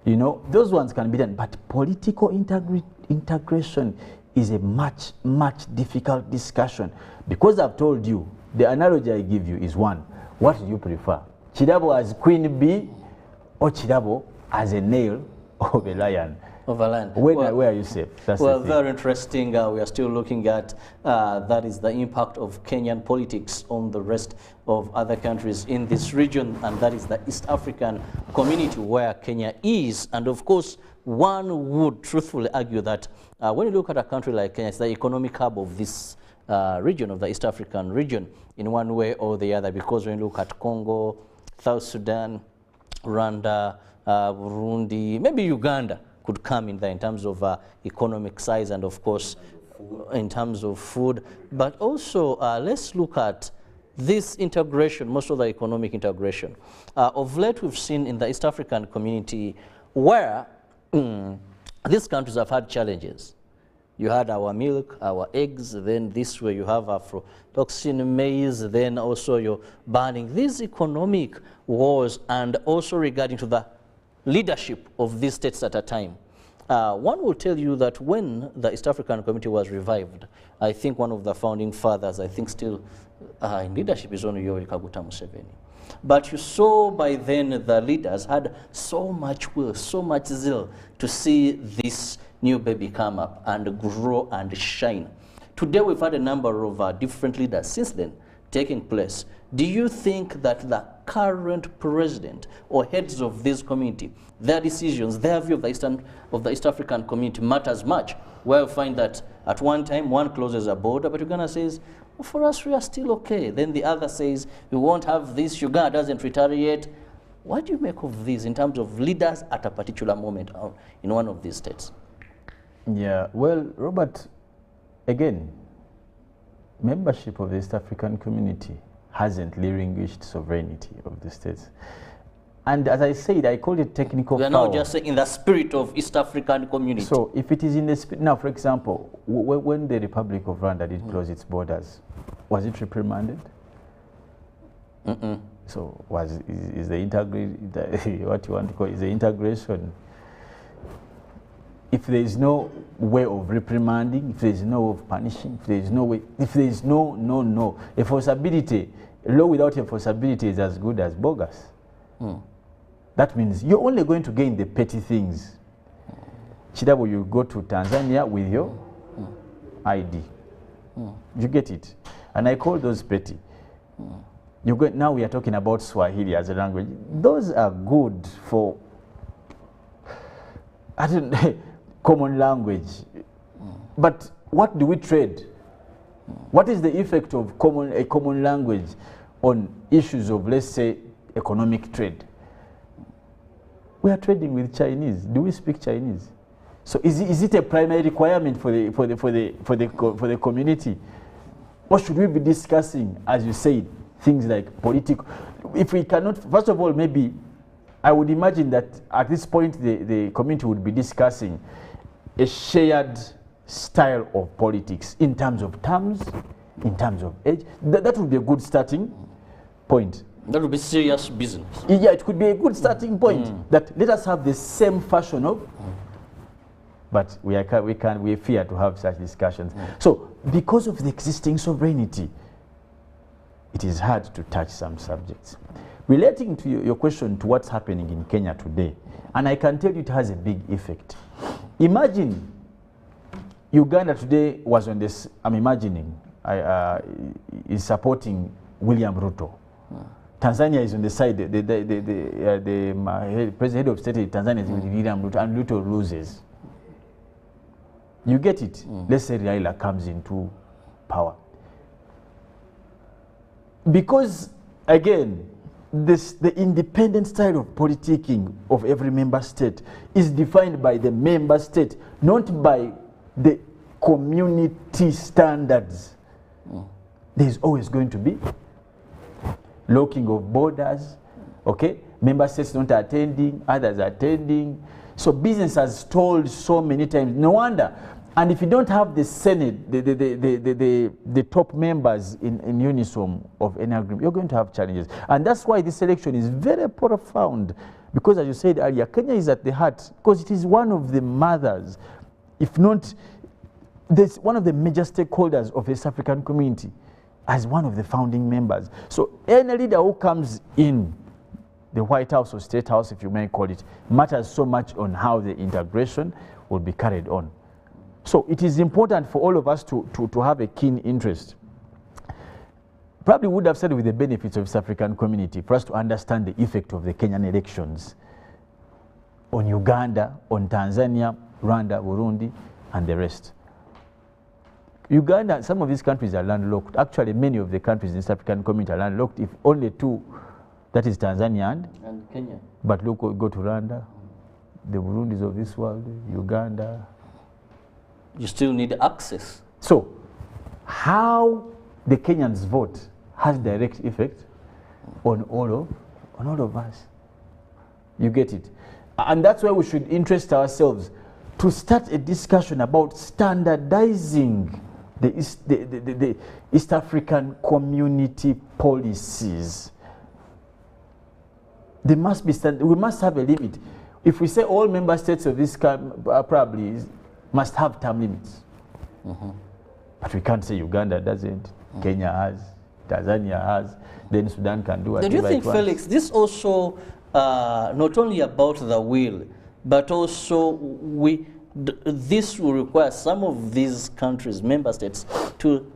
You know, those ones can be done. But political integration is a much, much difficult discussion. Because I've told you, the analogy I give you is one. What do you prefer? Kirabo as queen bee or Kirabo as a nail of a lion? Of a land. Where are you safe? That's well, very interesting. We are still looking at that is the impact of Kenyan politics on the rest of other countries in this region, and that is the East African community where Kenya is. And of course, one would truthfully argue that when you look at a country like Kenya, it's the economic hub of this region, of the East African region, in one way or the other, because when you look at Congo, South Sudan, Rwanda, Burundi, maybe Uganda, could come in there in terms of economic size and of course in terms of food. But also let's look at this integration, most of the economic integration. Of late we've seen in the East African community where these countries have had challenges. You had our milk, our eggs, then this way you have aflatoxin maize, then also you're banning these economic wars, and also regarding to the leadership of these states at a time. One will tell you that when the East African community was revived, I think one of the founding fathers, I think still in leadership, is only Yoweri Kaguta Museveni. But you saw by then the leaders had so much will, so much zeal to see this new baby come up and grow and shine. Today we've had a number of different leaders since then taking place. do you think that the current president or heads of this community, their decisions, their view of the East African community matters much? Where you find that at one time one closes a border, but Uganda says, well, for us we are still okay. Then the other says, we won't have this, Uganda doesn't retaliate. What do you make of this in terms of leaders at a particular moment in one of these states? Yeah, well, Robert, again, membership of the East African community hasn't relinquished sovereignty of the states. And as I said, I called it technical We are now just saying in the spirit of East African community. So if it is in the spirit, now for example, when the Republic of Rwanda did close its borders, was it reprimanded? So is the what you want to call is the integration? If there is no way of reprimanding, if there is no way of punishing, if there is no way, if there is no enforceability, law without enforceability is as good as bogus. That means you're only going to gain the petty things. Kirabo, you go to Tanzania with your ID. You get it? And I call those petty. Now we are talking about Swahili as a language. Those are good for, I don't know, common language. But what do we trade? What is the effect of a common language on issues of, let's say, economic trade? We are trading with Chinese. Do we speak Chinese? So is it a primary requirement for the community? Or should we be discussing, as you said, things like political? If we cannot, first of all, maybe I would imagine that at this point the community would be discussing a shared style of politics in terms of terms, in terms of age. That would be a good starting point. That would be serious business. Yeah, it could be a good starting point. That let us have the same fashion of, but we fear to have such discussions. So because of the existing sovereignty, it is hard to touch some subjects. Relating to your question to what's happening in Kenya today, and I can tell you it has a big effect. Imagine Uganda today was on this, I'm imagining, is supporting William Ruto. Tanzania is on the side, the president of state of Tanzania is with William Ruto, and Ruto loses. You get it? Let's say Raila comes into power. Because, again, the independent style of politicking of every member state is defined by the member state, not by the community standards. There's always going to be locking of borders, okay? Member states not attending, others attending. So business has stalled so many times. No wonder. And if you don't have the Senate, the top members in unison of any agreement, you're going to have challenges. And that's why this election is very profound. Because as you said earlier, Kenya is at the heart, because it is one of the mothers, if not, there's one of the major stakeholders of the East African community as one of the founding members. So any leader who comes in the White House or State House, if you may call it, matters so much on how the integration will be carried on. So it is important for all of us to have a keen interest. Probably would have started with the benefits of East African community for us to understand the effect of the Kenyan elections on Uganda, on Tanzania, Rwanda, Burundi, and the rest. Uganda, some of these countries are landlocked. Actually, many of the countries in the East African community are landlocked, if only two, that is Tanzania and Kenya. But look, go to Rwanda, the Burundis of this world, Uganda. You still need access. So, how the Kenyans vote has direct effect on all of us. You get it? And that's why we should interest ourselves to start a discussion about standardizing the East African community policies. They must be we must have a limit. If we say all member states of this probably must have term limits. But we can't say Uganda doesn't, Kenya has, Tanzania has, then Sudan can do whatever. Do you think, Felix, this also not only about the will, but also this will require some of these countries, member states, to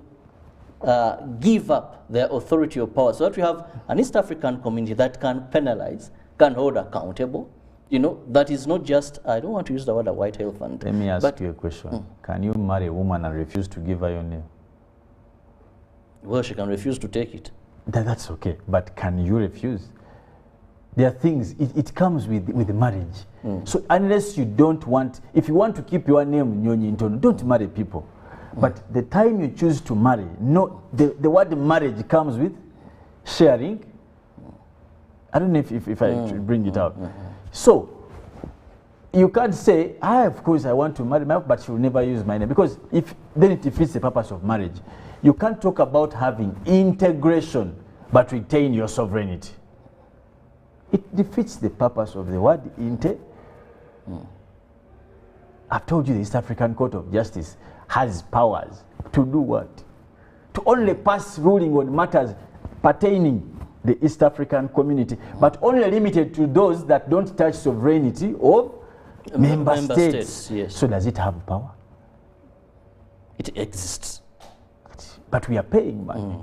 give up their authority or power, so that we have an East African community that can penalize, can hold accountable. You know, that is not just, I don't want to use the word a white elephant. Let me ask you a question. Can you marry a woman and refuse to give her your name? Well, she can refuse to take it. That's okay, but can you refuse? There are things, it comes with marriage. So unless you don't want, if you want to keep your name Nyonyintono, don't marry people. But the time you choose to marry, no, the word marriage comes with sharing. I don't know if I bring it out. So you can't say, of course I want to marry my wife, but she will never use my name, because then it defeats the purpose of marriage. You can't talk about having integration but retain your sovereignty. It defeats the purpose of the word I've told you the East African Court of Justice has powers to do what? To only pass ruling on matters pertaining the East African community, but only limited to those that don't touch sovereignty of member states. Yes. So does it have power? It exists. But we are paying money.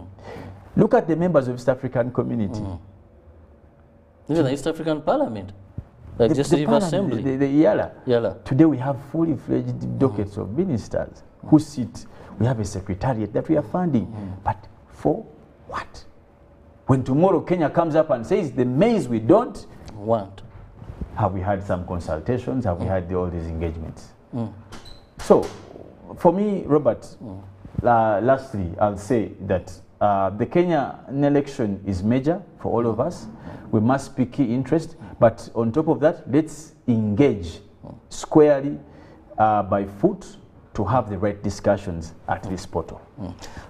Look at the members of East African community. Even the East African Parliament, the Legislative Assembly. The Yala. Today we have fully fledged dockets of ministers who sit. We have a secretariat that we are funding. But for what? When tomorrow Kenya comes up and says the maize we don't want. Have we had some consultations? Have we had all these engagements? So, for me, Robert, lastly, I'll say that the Kenyan election is major for all of us. We must speak key interest, but on top of that, let's engage squarely by foot to have the right discussions at this portal.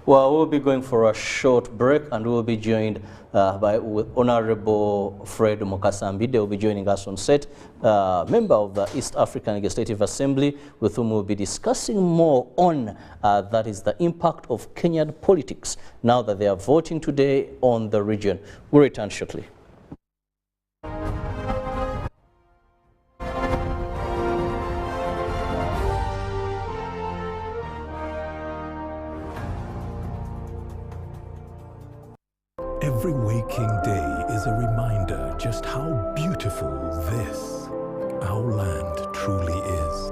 Well, we'll be going for a short break, and we'll be joined by Honorable Fred Mukasambi. They will be joining us on set, member of the East African Legislative Assembly, with whom we'll be discussing more on that is the impact of Kenyan politics now that they are voting today on the region. We'll return shortly. Every waking day is a reminder just how beautiful this, our land, truly is.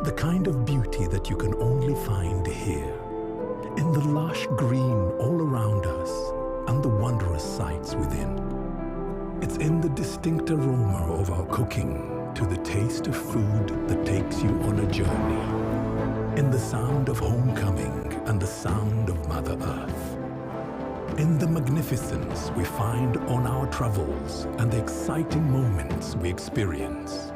The kind of beauty that you can only find here, in the lush green all around us and the wondrous sights within. It's in the distinct aroma of our cooking to the taste of food that takes you on a journey, in the sound of homecoming and the sound of Mother Earth. In the magnificence we find on our travels and the exciting moments we experience.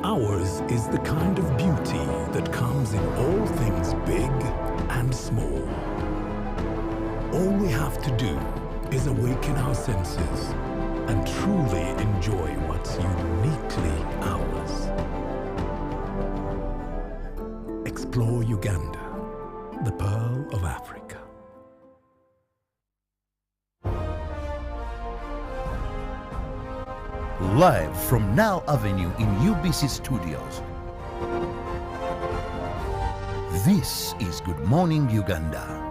Ours is the kind of beauty that comes in all things big and small. All we have to do is awaken our senses and truly enjoy what's uniquely ours. Explore Uganda, the Pearl of Africa. Live from Now Avenue in UBC Studios. This is Good Morning Uganda.